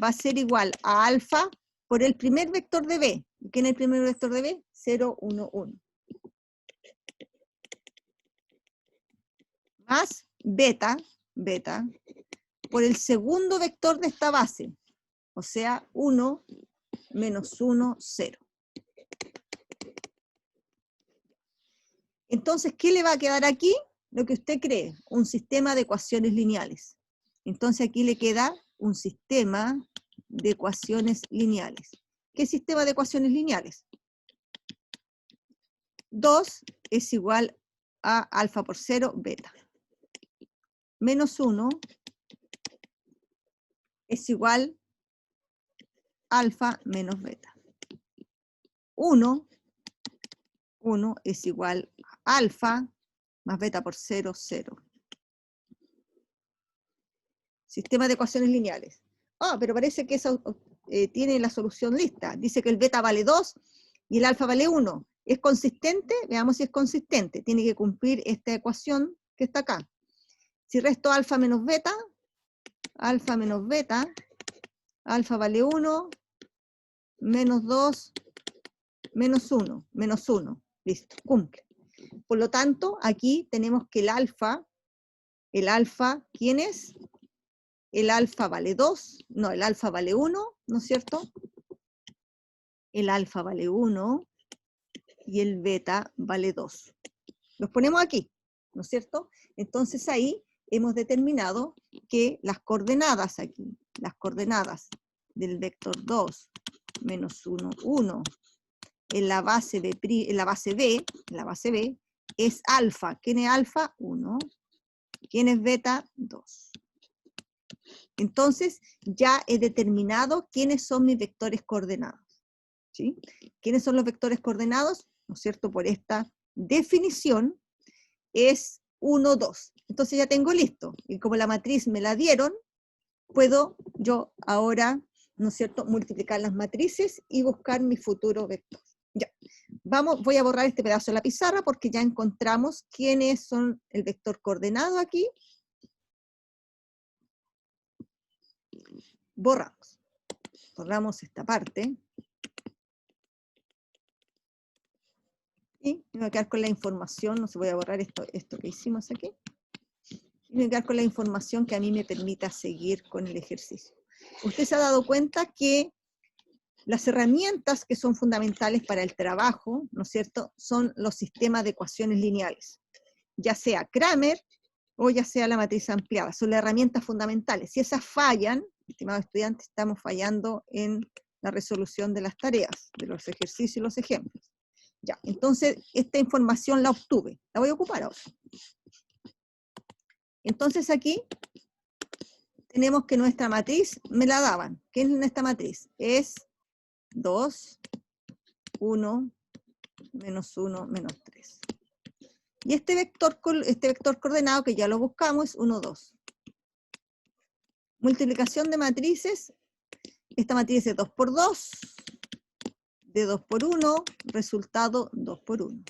va a ser igual a alfa por el primer vector de B. ¿Quién es el primer vector de B? 0, 1, 1. Más beta, beta, por el segundo vector de esta base. O sea, 1 menos 1, 0. Entonces, ¿qué le va a quedar aquí? Lo que usted cree, un sistema de ecuaciones lineales. Entonces aquí le queda un sistema de ecuaciones lineales. ¿Qué sistema de ecuaciones lineales? 2 es igual a alfa por 0, beta. Menos 1 es igual a alfa menos beta. 1 es igual a alfa más beta por 0, 0. Sistema de ecuaciones lineales. Ah, pero parece que eso tiene la solución lista. Dice que el beta vale 2 y el alfa vale 1. ¿Es consistente? Veamos si es consistente. Tiene que cumplir esta ecuación que está acá. Si resto alfa menos beta alfa vale 1, menos 2, menos 1, menos 1. Listo, cumple. Por lo tanto, aquí tenemos que el alfa, ¿quién es? El alfa vale 2, no, el alfa vale 1, ¿no es cierto? El alfa vale 1 y el beta vale 2. Los ponemos aquí, ¿no es cierto? Entonces ahí hemos determinado que las coordenadas aquí, las coordenadas del vector 2 menos 1, 1, en la base B, es alfa. ¿Quién es alfa? 1. ¿Quién es beta? 2. Entonces, ya he determinado quiénes son mis vectores coordenados. ¿Sí? ¿Quiénes son los vectores coordenados? ¿No es cierto? Por esta definición es 1, 2. Entonces ya tengo listo. Y como la matriz me la dieron, puedo yo ahora, ¿no es cierto?, multiplicar las matrices y buscar mi futuro vector. Ya. Voy a borrar este pedazo de la pizarra porque ya encontramos quiénes son el vector coordenado aquí. Borramos esta parte. Y me voy a quedar con la información, no se voy a borrar esto que hicimos aquí. Y me voy a quedar con la información que a mí me permita seguir con el ejercicio. Usted se ha dado cuenta que las herramientas que son fundamentales para el trabajo, ¿no es cierto?, son los sistemas de ecuaciones lineales. Ya sea Cramer o ya sea la matriz ampliada, son las herramientas fundamentales. Si esas fallan, estimados estudiantes, estamos fallando en la resolución de las tareas, de los ejercicios y los ejemplos. Ya, entonces esta información la obtuve, la voy a ocupar ahora. Entonces aquí tenemos que nuestra matriz me la daban. ¿Qué es nuestra matriz? Es 2, 1, menos 1, menos 3. Y este vector coordenado que ya lo buscamos es 1, 2. Multiplicación de matrices. Esta matriz es 2 por 2, de 2 por 1, resultado 2 por 1.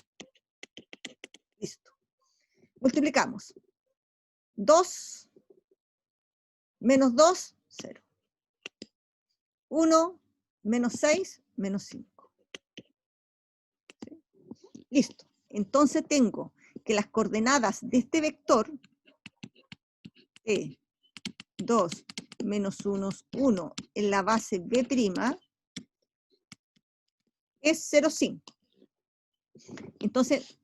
Listo. Multiplicamos. 2 menos 2, 0. 1 menos 6, menos 5. ¿Sí? Listo. Entonces tengo que las coordenadas de este vector, 2 menos 1, 1, en la base B', es 0, 5. Entonces,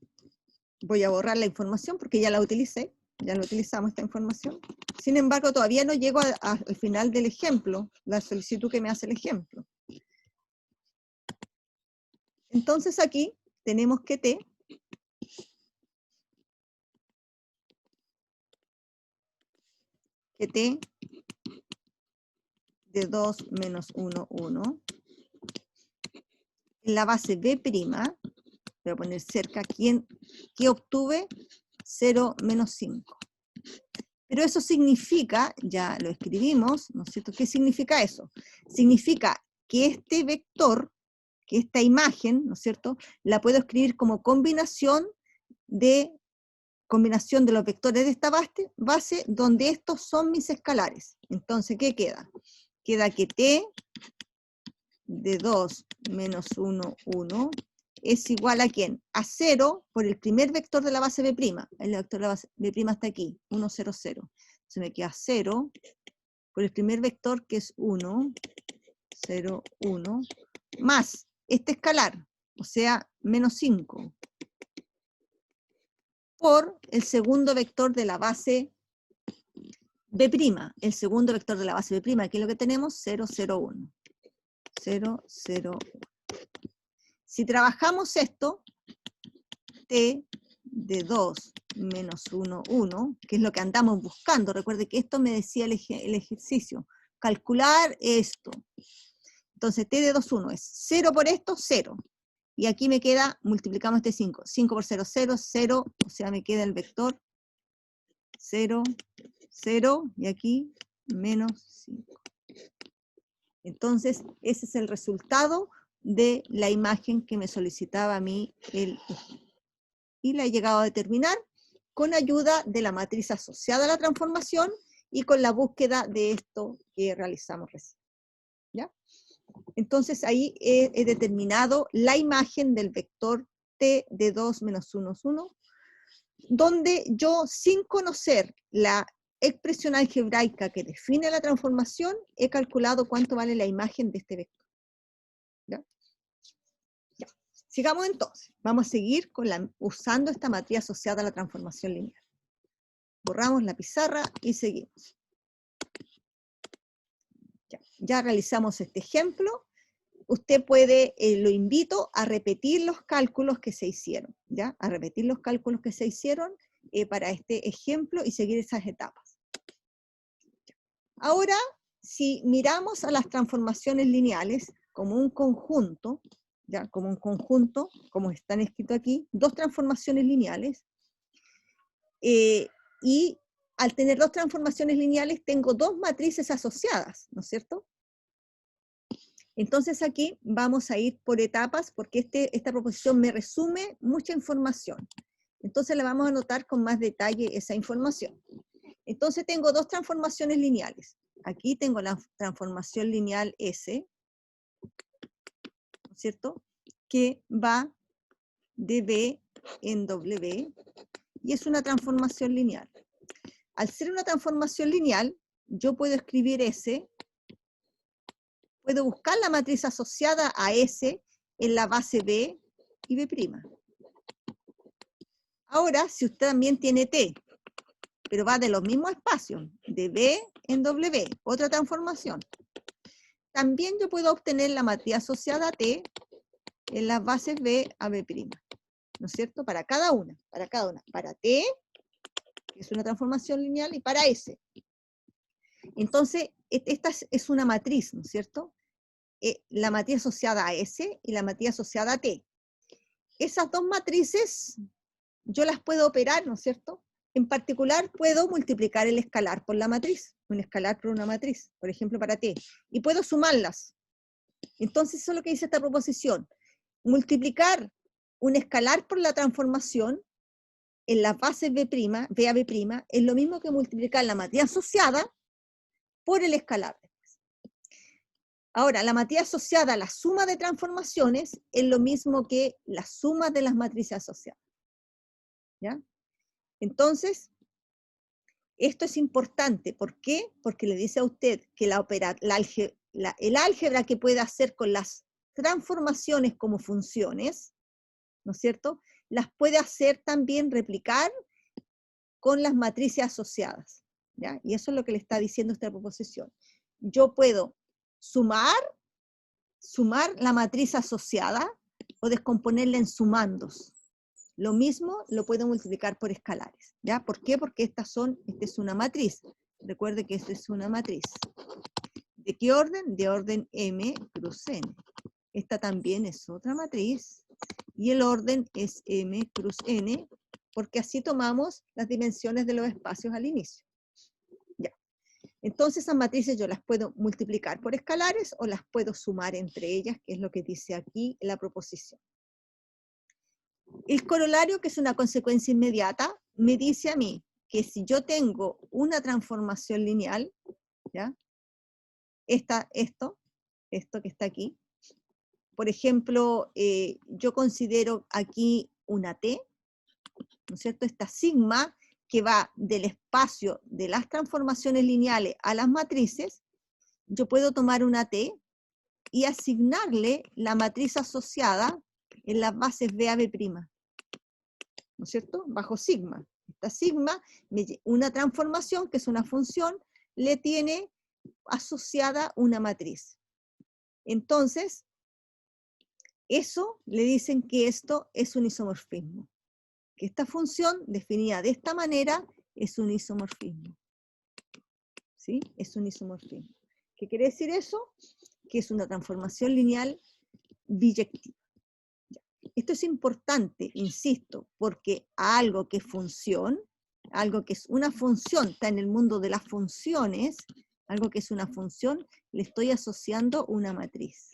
voy a borrar la información porque ya la utilicé. ya lo utilizamos esta información. Sin embargo, todavía no llego al final del ejemplo, la solicitud que me hace el ejemplo. Entonces aquí tenemos que T de 2 menos 1, 1, en la base B', voy a poner cerca, ¿qué obtuve? 0 menos 5. Pero eso significa, ya lo escribimos, ¿no es cierto? ¿Qué significa eso? Significa que este vector, que esta imagen, ¿no es cierto?, la puedo escribir como combinación de los vectores de esta base donde estos son mis escalares. Entonces, ¿qué queda? Queda que T de 2 menos 1, 1, es igual a ¿quién? A 0 por el primer vector de la base B'. El vector de la base B' está aquí, 1, 0, 0. Entonces me queda 0 por el primer vector que es 1, 0, 1, más este escalar, o sea, menos 5, por el segundo vector de la base B'. El segundo vector de la base B', que es lo que tenemos, 0, 0, 1. 0, 0, 1. Si trabajamos esto, T de 2 menos 1, 1, que es lo que andamos buscando. Recuerde que esto me decía el ejercicio. Calcular esto. Entonces, T de 2, 1 es 0 por esto, 0. Y aquí me queda, multiplicamos este 5. 5 por 0, 0, 0. O sea, me queda el vector 0, 0. Y aquí, menos 5. Entonces, ese es el resultado de la imagen que me solicitaba a mí el ejemplo. Y la he llegado a determinar con ayuda de la matriz asociada a la transformación y con la búsqueda de esto que realizamos recién. ¿Ya? Entonces ahí he determinado la imagen del vector T de 2 menos 1, 1, donde yo, sin conocer la expresión algebraica que define la transformación, he calculado cuánto vale la imagen de este vector. ¿Ya? Ya. Sigamos entonces. Vamos a seguir usando esta matriz asociada a la transformación lineal. Borramos la pizarra y seguimos. Ya realizamos este ejemplo. Usted puede, lo invito a repetir los cálculos que se hicieron, ¿ya? A repetir los cálculos que se hicieron para este ejemplo y seguir esas etapas. Ahora, si miramos a las transformaciones lineales como un conjunto, ¿ya? Como un conjunto, como están escritos aquí, dos transformaciones lineales, y al tener dos transformaciones lineales tengo dos matrices asociadas, ¿no es cierto? Entonces aquí vamos a ir por etapas porque esta proposición me resume mucha información. Entonces la vamos a anotar con más detalle esa información. Entonces tengo dos transformaciones lineales. Aquí tengo la transformación lineal S, ¿no es cierto? Que va de B en W y es una transformación lineal. Al ser una transformación lineal, yo puedo escribir S, puedo buscar la matriz asociada a S en la base B y B'. Ahora, si usted también tiene T, pero va de los mismos espacios, de B en W, otra transformación, también yo puedo obtener la matriz asociada a T en las bases B a B', ¿no es cierto? Para cada una, para T, que es una transformación lineal, y para S. Entonces, esta es una matriz, ¿no es cierto? La matriz asociada a S y la matriz asociada a T. Esas dos matrices yo las puedo operar, ¿no es cierto? En particular, puedo multiplicar el escalar por la matriz, un escalar por una matriz, por ejemplo, para T, y puedo sumarlas. Entonces, eso es lo que dice esta proposición. Multiplicar un escalar por la transformación en las bases B' a B', es lo mismo que multiplicar la matriz asociada por el escalar. Ahora, la matriz asociada a la suma de transformaciones es lo mismo que la suma de las matrices asociadas. ¿Ya? Entonces, esto es importante. ¿Por qué? Porque le dice a usted que el álgebra que puede hacer con las transformaciones como funciones, ¿no es cierto?, las puede hacer también replicar con las matrices asociadas, ¿ya? Y eso es lo que le está diciendo esta proposición. Yo puedo sumar la matriz asociada o descomponerla en sumandos. Lo mismo lo puedo multiplicar por escalares, ¿ya? ¿Por qué? Porque esta es una matriz. Recuerde que esta es una matriz. ¿De qué orden? De orden M cruz N. Esta también es otra matriz, y el orden es M cruz N, porque así tomamos las dimensiones de los espacios al inicio. Ya. Entonces esas matrices yo las puedo multiplicar por escalares o las puedo sumar entre ellas, que es lo que dice aquí la proposición. El corolario, que es una consecuencia inmediata, me dice a mí que si yo tengo una transformación lineal, ¿ya? Esto que está aquí, por ejemplo, yo considero aquí una T, ¿no es cierto? Esta sigma que va del espacio de las transformaciones lineales a las matrices, yo puedo tomar una T y asignarle la matriz asociada en las bases B a B', ¿no es cierto? Bajo sigma. Esta sigma, una transformación, que es una función, le tiene asociada una matriz. Entonces, eso le dicen que esto es un isomorfismo. Que esta función, definida de esta manera, es un isomorfismo. ¿Sí? Es un isomorfismo. ¿Qué quiere decir eso? Que es una transformación lineal biyectiva. Esto es importante, insisto, porque a algo que es función, algo que es una función, está en el mundo de las funciones, algo que es una función, le estoy asociando una matriz.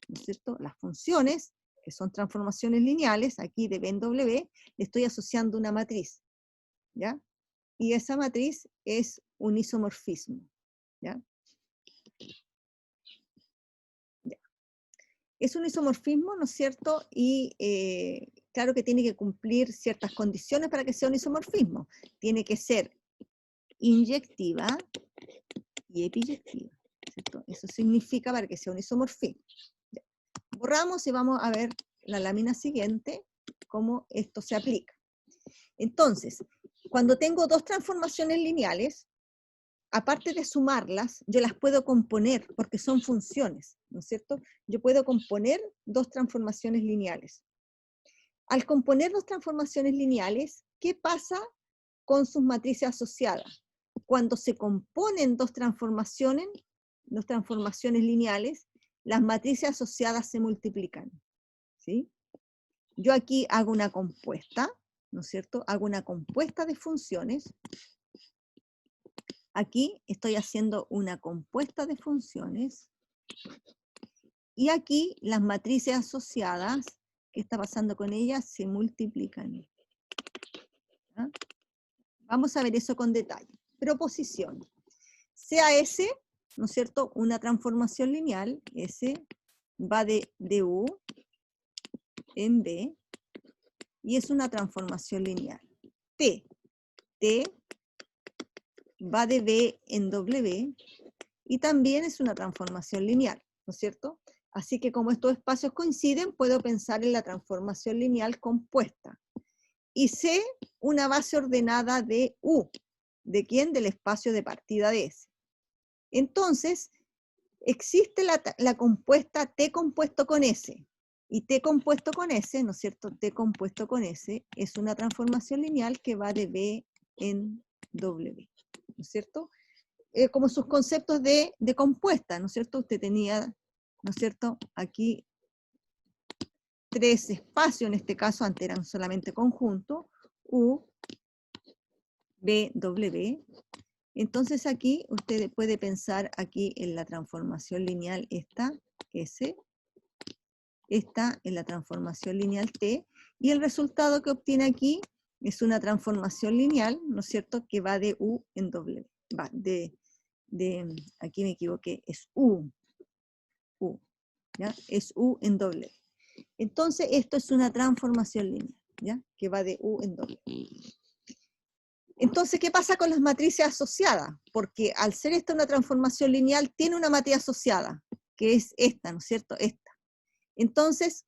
¿No es cierto? Las funciones, que son transformaciones lineales, aquí de B en W, le estoy asociando una matriz, ¿ya? Y esa matriz es un isomorfismo, ¿ya? Ya. Es un isomorfismo, ¿no es cierto? Y claro que tiene que cumplir ciertas condiciones para que sea un isomorfismo. Tiene que ser inyectiva y epiyectiva, ¿cierto? Eso significa para que sea un isomorfismo. Ya. Borramos y vamos a ver la lámina siguiente, cómo esto se aplica. Entonces, cuando tengo dos transformaciones lineales, aparte de sumarlas, yo las puedo componer, porque son funciones, ¿no es cierto? Yo puedo componer dos transformaciones lineales. Al componer dos transformaciones lineales, ¿qué pasa con sus matrices asociadas? Cuando se componen dos transformaciones lineales, las matrices asociadas se multiplican, ¿sí? Yo aquí hago una compuesta, ¿no es cierto? Hago una compuesta de funciones. Aquí estoy haciendo una compuesta de funciones. Y aquí las matrices asociadas, ¿qué está pasando con ellas? Se multiplican. ¿Ah? Vamos a ver eso con detalle. Proposición. Sea S, ¿no es cierto?, una transformación lineal, S va de U en B, y es una transformación lineal. T va de B en W, y también es una transformación lineal, ¿no es cierto? Así que como estos espacios coinciden, puedo pensar en la transformación lineal compuesta. Y C, una base ordenada de U. ¿De quién? Del espacio de partida de S. Entonces, existe la compuesta T compuesto con S. Y T compuesto con S, ¿no es cierto? T compuesto con S es una transformación lineal que va de B en W, ¿no es cierto? Como sus conceptos de compuesta, ¿no es cierto? Usted tenía, ¿no es cierto?, aquí tres espacios, en este caso antes eran solamente conjuntos, U, B, W. Entonces aquí usted puede pensar aquí en la transformación lineal esta, S, esta en la transformación lineal T, y el resultado que obtiene aquí es una transformación lineal, ¿no es cierto?, que va de U en W, va aquí me equivoqué, es U, ¿ya? Es U en W. Entonces esto es una transformación lineal, ¿ya?, que va de U en W. Entonces, ¿qué pasa con las matrices asociadas? Porque al ser esta una transformación lineal, tiene una matriz asociada, que es esta, ¿no es cierto? Esta. Entonces,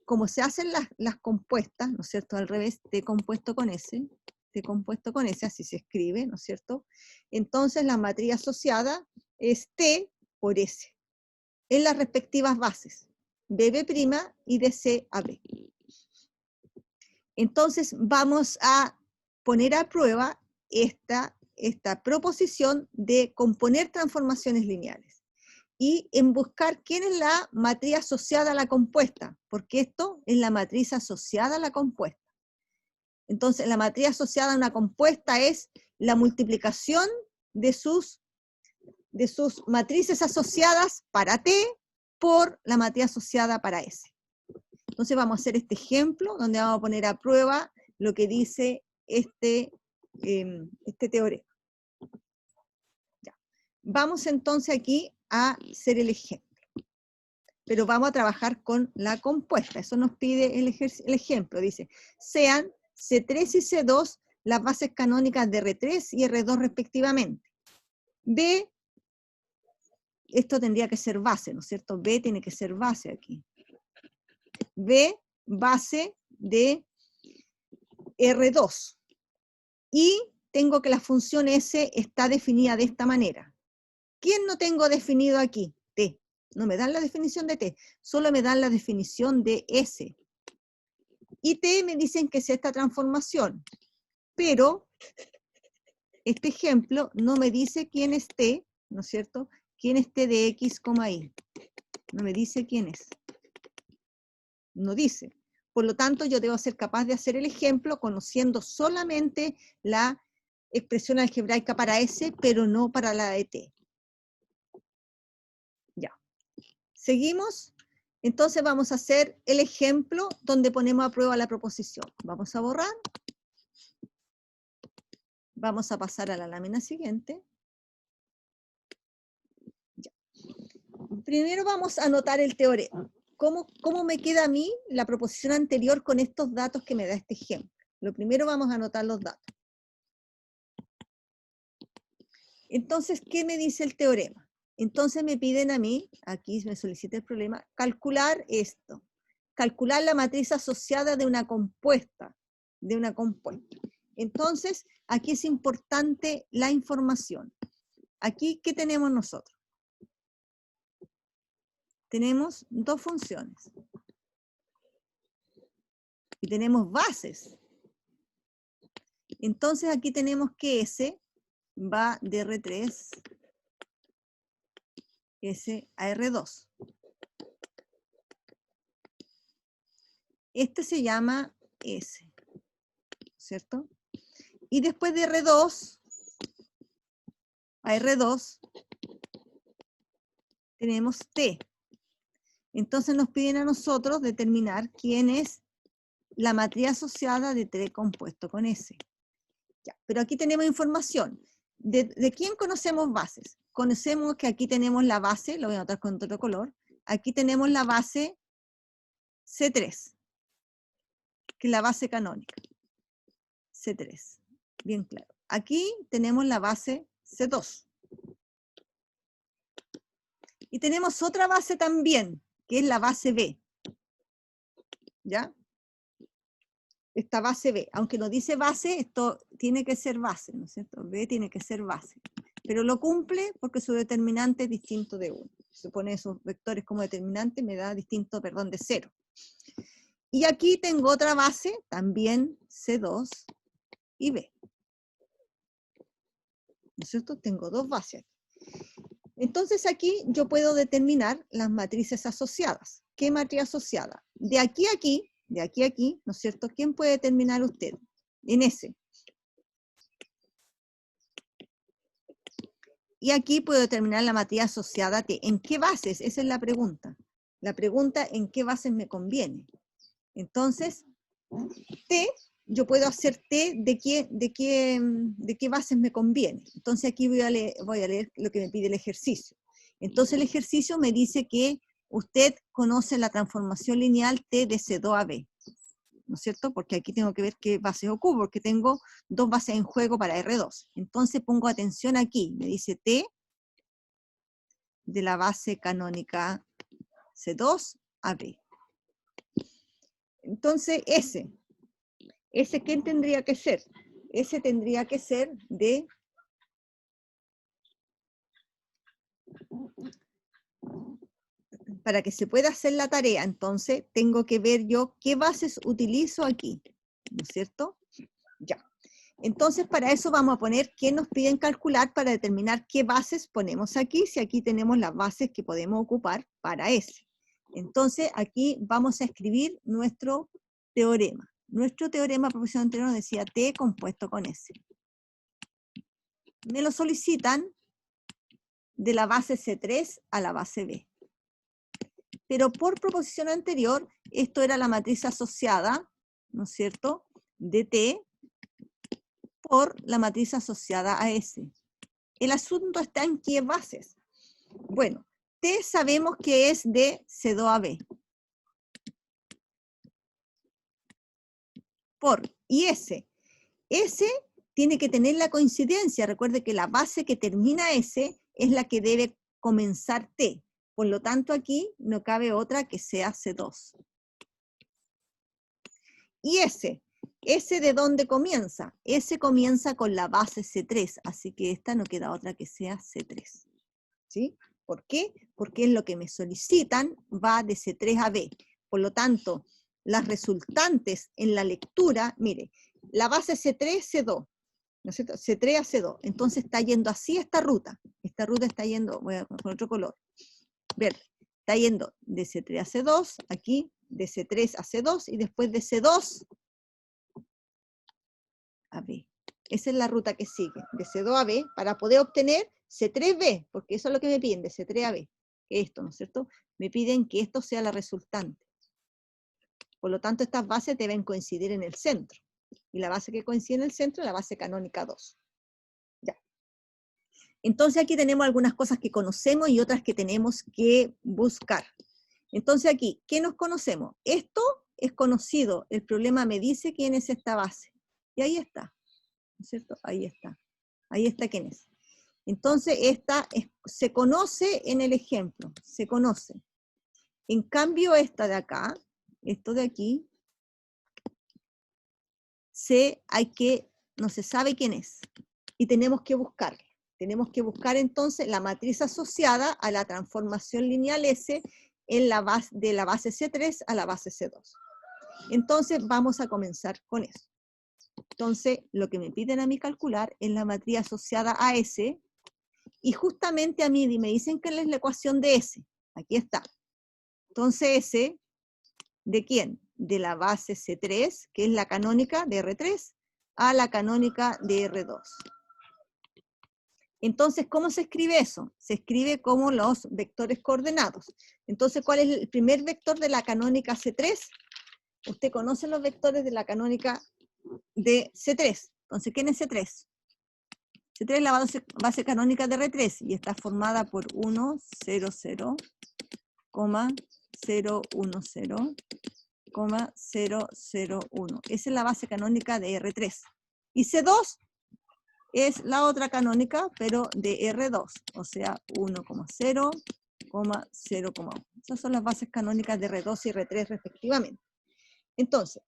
como se hacen las compuestas, ¿no es cierto?, al revés, T compuesto con S, T compuesto con S, así se escribe, ¿no es cierto? Entonces la matriz asociada es T por S, en las respectivas bases, BB' y de C a B. Entonces vamos a poner a prueba esta proposición de componer transformaciones lineales y en buscar quién es la matriz asociada a la compuesta, porque esto es la matriz asociada a la compuesta. Entonces la matriz asociada a una compuesta es la multiplicación de sus matrices asociadas para T por la matriz asociada para S. Entonces vamos a hacer este ejemplo donde vamos a poner a prueba lo que dice este teorema. Ya. Vamos entonces aquí a hacer el ejemplo. Pero vamos a trabajar con la compuesta. Eso nos pide el ejemplo. Dice, sean C3 y C2 las bases canónicas de R3 y R2 respectivamente. B, esto tendría que ser base, ¿no es cierto? B tiene que ser base aquí. B, base de R2. Y tengo que la función S está definida de esta manera. ¿Quién no tengo definido aquí? T. No me dan la definición de T, solo me dan la definición de S. Y T me dicen que es esta transformación. Pero este ejemplo no me dice quién es T, ¿no es cierto? ¿Quién es T de X, Y? No me dice quién es. No dice. Por lo tanto, yo debo ser capaz de hacer el ejemplo conociendo solamente la expresión algebraica para S, pero no para la de T. Ya. ¿Seguimos? Entonces vamos a hacer el ejemplo donde ponemos a prueba la proposición. Vamos a borrar. Vamos a pasar a la lámina siguiente. Ya. Primero vamos a anotar el teorema. ¿Cómo me queda a mí la proposición anterior con estos datos que me da este ejemplo? Lo primero vamos a anotar los datos. Entonces, ¿qué me dice el teorema? Entonces me piden a mí, aquí me solicita el problema, calcular esto. Calcular la matriz asociada de una compuesta. Entonces, aquí es importante la información. Aquí, ¿qué tenemos nosotros? Tenemos dos funciones. Y tenemos bases. Entonces aquí tenemos que S va de R3, S a R2. Este se llama S, ¿cierto? Y después de R2 a R2 tenemos T. Entonces nos piden a nosotros determinar quién es la matriz asociada de T compuesto con S. Ya, pero aquí tenemos información. ¿De quién conocemos bases? Conocemos que aquí tenemos la base, lo voy a anotar con otro color. Aquí tenemos la base C3, que es la base canónica. C3, bien claro. Aquí tenemos la base C2. Y tenemos otra base también, que es la base B. ¿Ya? Esta base B, aunque no dice base, esto tiene que ser base, ¿no es cierto? B tiene que ser base. Pero lo cumple porque su determinante es distinto de 1. Si se pone esos vectores como determinante, me da distinto, perdón, de 0. Y aquí tengo otra base, también C2 y B. ¿No es cierto? Tengo dos bases. Entonces aquí yo puedo determinar las matrices asociadas. ¿Qué matriz asociada? De aquí a aquí, ¿no es cierto? ¿Quién puede determinar usted? En S. Y aquí puedo determinar la matriz asociada a T. ¿En qué bases? Esa es la pregunta. La pregunta, ¿en qué bases me conviene? Entonces, T, yo puedo hacer T de qué bases me conviene. Entonces aquí voy a leer lo que me pide el ejercicio. Entonces el ejercicio me dice que usted conoce la transformación lineal T de C2 a B. ¿No es cierto? Porque aquí tengo que ver qué bases ocupo, porque tengo dos bases en juego para R2. Entonces pongo atención aquí, me dice T de la base canónica C2 a B. Entonces S, ¿quién tendría que ser? ese tendría que ser de para que se pueda hacer la tarea, entonces tengo que ver yo qué bases utilizo aquí, ¿no es cierto? Ya. Entonces, para eso vamos a poner qué nos piden calcular para determinar qué bases ponemos aquí, si aquí tenemos las bases que podemos ocupar para ese. Entonces, aquí vamos a escribir nuestro teorema. Nuestro teorema de proporción anterior nos decía T compuesto con S. Me lo solicitan de la base C3 a la base B. Pero por proposición anterior, esto era la matriz asociada, ¿no es cierto?, de T por la matriz asociada a S. El asunto está en qué bases. Bueno, T sabemos que es de C2 a B. Y S. S tiene que tener la coincidencia. Recuerde que la base que termina S es la que debe comenzar T. Por lo tanto, aquí no cabe otra que sea C2. Y S. ¿S de dónde comienza? S comienza con la base C3, así que esta no queda otra que sea C3. ¿Sí? ¿Por qué? Porque es lo que me solicitan, va de C3 a B. Por lo tanto, las resultantes en la lectura, mire, la base C3, C2, ¿no es cierto? C3 a C2. Entonces está yendo así esta ruta. Esta ruta está yendo, voy a poner otro color, verde. Está yendo de C3 a C2, aquí, de C3 a C2, y después de C2 a B. Esa es la ruta que sigue, de C2 a B, para poder obtener C3B, porque eso es lo que me piden, de C3 a B. Esto, ¿no es cierto? Me piden que esto sea la resultante. Por lo tanto, estas bases deben coincidir en el centro. Y la base que coincide en el centro es la base canónica 2. Ya. Entonces aquí tenemos algunas cosas que conocemos y otras que tenemos que buscar. Entonces aquí, ¿qué nos conocemos? Esto es conocido, el problema me dice quién es esta base. Y ahí está, ¿no es cierto? Ahí está. Ahí está quién es. Entonces, se conoce en el ejemplo, se conoce. En cambio, esta de acá, esto de aquí, no se sabe quién es. Y tenemos que buscarla. Tenemos que buscar entonces la matriz asociada a la transformación lineal S en de la base C3 a la base C2. Entonces, vamos a comenzar con eso. Entonces, lo que me piden a mí calcular es la matriz asociada a S, y justamente a mí me dicen que es la ecuación de S. Aquí está. Entonces S, ¿de quién? De la base C3, que es la canónica de R3, a la canónica de R2. Entonces, ¿cómo se escribe eso? Se escribe como los vectores coordenados. Entonces, ¿cuál es el primer vector de la canónica C3? Usted conoce los vectores de la canónica de C3. Entonces, ¿quién es C3? C3 es la base canónica de R3 y está formada por 1, 0, 0, 0, 1, 0, 0, 0, 1. Esa es la base canónica de R3. Y C2 es la otra canónica, pero de R2, o sea, 1, 0, 0, 1. Esas son las bases canónicas de R2 y R3 respectivamente. Entonces,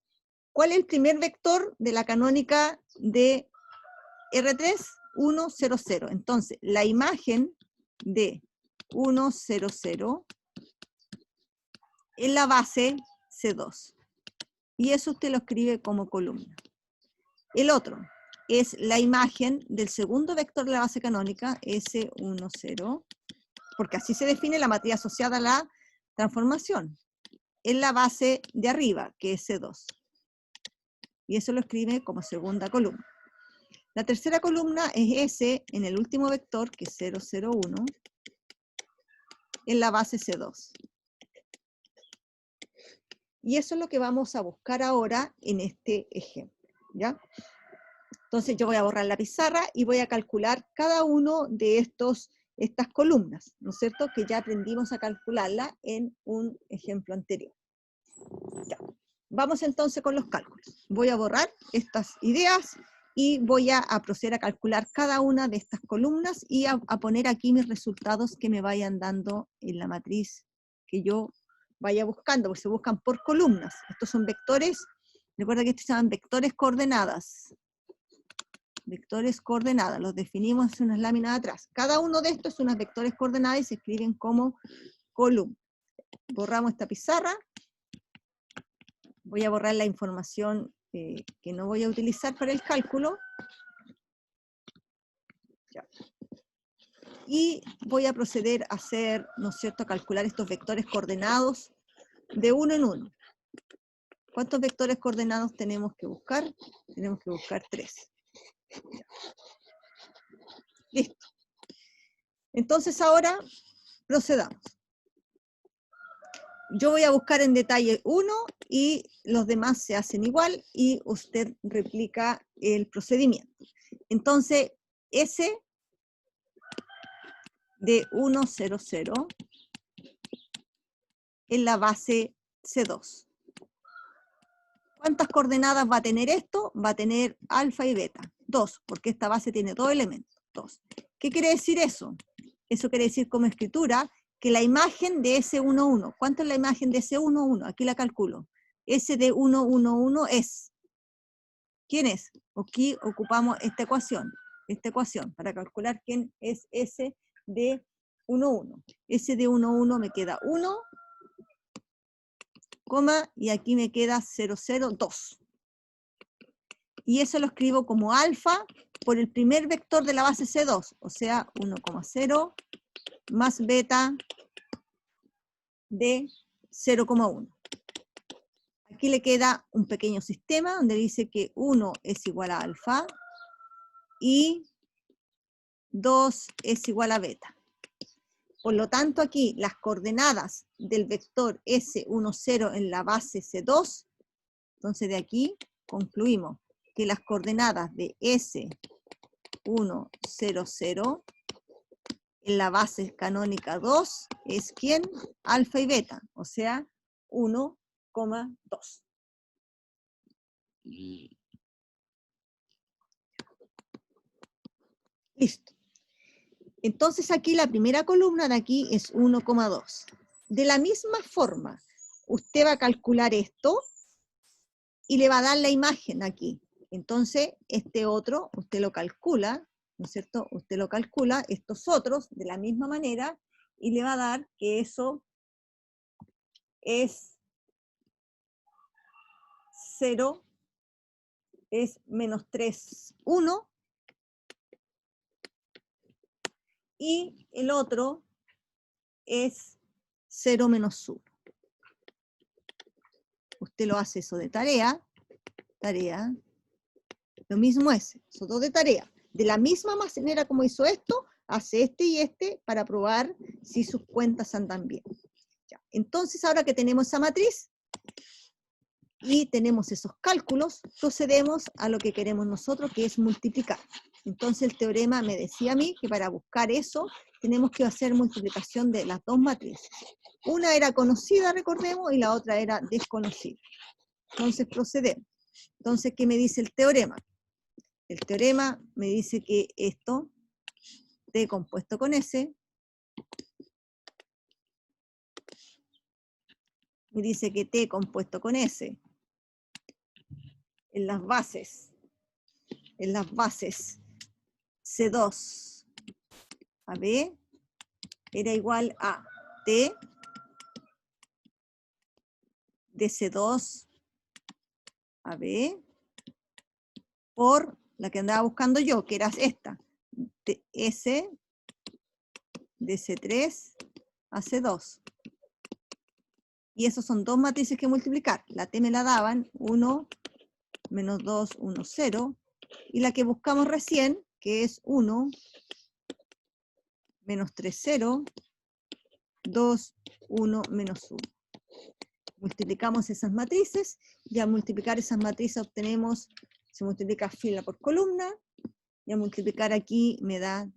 ¿cuál es el primer vector de la canónica de R3? 1, 0, 0. Entonces, la imagen de 1, 0, 0 es la base C2. Y eso usted lo escribe como columna. El otro es la imagen del segundo vector de la base canónica, S1, 0, porque así se define la matriz asociada a la transformación. Es la base de arriba, que es C2. Y eso lo escribe como segunda columna. La tercera columna es S en el último vector, que es 0, 0, 1, en la base C2. Y eso es lo que vamos a buscar ahora en este ejemplo, ¿ya? Entonces yo voy a borrar la pizarra y voy a calcular cada uno de estas columnas, ¿no es cierto? Que ya aprendimos a calcularla en un ejemplo anterior. Ya. Vamos entonces con los cálculos. Voy a borrar estas ideas y voy a proceder a calcular cada una de estas columnas y a poner aquí mis resultados que me vayan dando en la matriz que yo vaya buscando, porque se buscan por columnas. Estos son vectores, recuerda que estos se llaman vectores coordenadas. vectores coordenadas, los definimos en unas láminas atrás. Cada uno de estos es unas vectores coordenadas y se escriben como columna. Borramos esta pizarra. Voy a borrar la información que no voy a utilizar para el cálculo. Ya. Y voy a proceder a hacer, ¿no es cierto?, a calcular estos vectores coordenados de uno en uno. ¿Cuántos vectores coordenados tenemos que buscar? Tenemos que buscar 3. Ya. Listo. Entonces ahora procedamos. Yo voy a buscar en detalle uno y los demás se hacen igual y usted replica el procedimiento. Entonces, S de 1, 0, 0 en la base C2. ¿Cuántas coordenadas va a tener esto? Va a tener alfa y beta. 2, porque esta base tiene 2 elementos. 2. ¿Qué quiere decir eso? Eso quiere decir como escritura que la imagen de S11, ¿cuánto es la imagen de S11? Aquí la calculo. S de 111 es, ¿quién es? Aquí ocupamos esta ecuación para calcular quién es S de 11. S de 11 me queda 1, coma, y aquí me queda 002. Y eso lo escribo como alfa por el primer vector de la base C2, o sea, 1,0 más beta de 0,1. Aquí le queda un pequeño sistema donde dice que 1 es igual a alfa y 2 es igual a beta. Por lo tanto, aquí las coordenadas del vector S10 en la base C2, entonces de aquí concluimos que las coordenadas de S100 en la base canónica 2 es ¿quién? Alfa y beta, o sea, 1,2. Listo. Entonces aquí la primera columna de aquí es 1,2. De la misma forma, usted va a calcular esto y le va a dar la imagen aquí. Entonces, este otro, usted lo calcula, ¿no es cierto? Usted lo calcula, estos otros, de la misma manera, y le va a dar que eso es 0, es menos 3, 1, y el otro es 0 menos 1. Usted lo hace eso de tarea, lo mismo es, son dos de tarea. De la misma manera como hizo esto, hace este y este para probar si sus cuentas andan bien. Ya. Entonces, ahora que tenemos esa matriz y tenemos esos cálculos, procedemos a lo que queremos nosotros, que es multiplicar. Entonces, el teorema me decía a mí que para buscar eso, tenemos que hacer multiplicación de las dos matrices. Una era conocida, recordemos, y la otra era desconocida. Entonces, procedemos. Entonces, ¿qué me dice el teorema? El teorema me dice que esto, T compuesto con S, me dice que T compuesto con S en las bases C2 a B era igual a T de C2 a B por la que andaba buscando yo, que era esta, S de C3 a C2. Y esos son dos matrices que multiplicar. La T me la daban, 1, menos 2, 1, 0. Y la que buscamos recién, que es 1, menos 3, 0, 2, 1, menos 1. Multiplicamos esas matrices, y al multiplicar esas matrices obtenemos, se multiplica fila por columna, y al multiplicar aquí me da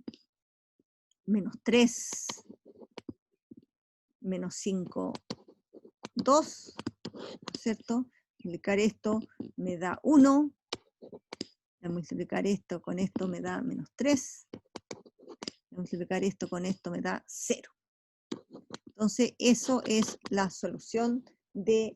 menos 3, menos 5, 2, ¿cierto? Multiplicar esto me da 1, al multiplicar esto con esto me da menos 3, al multiplicar esto con esto me da 0. Entonces, eso es la solución de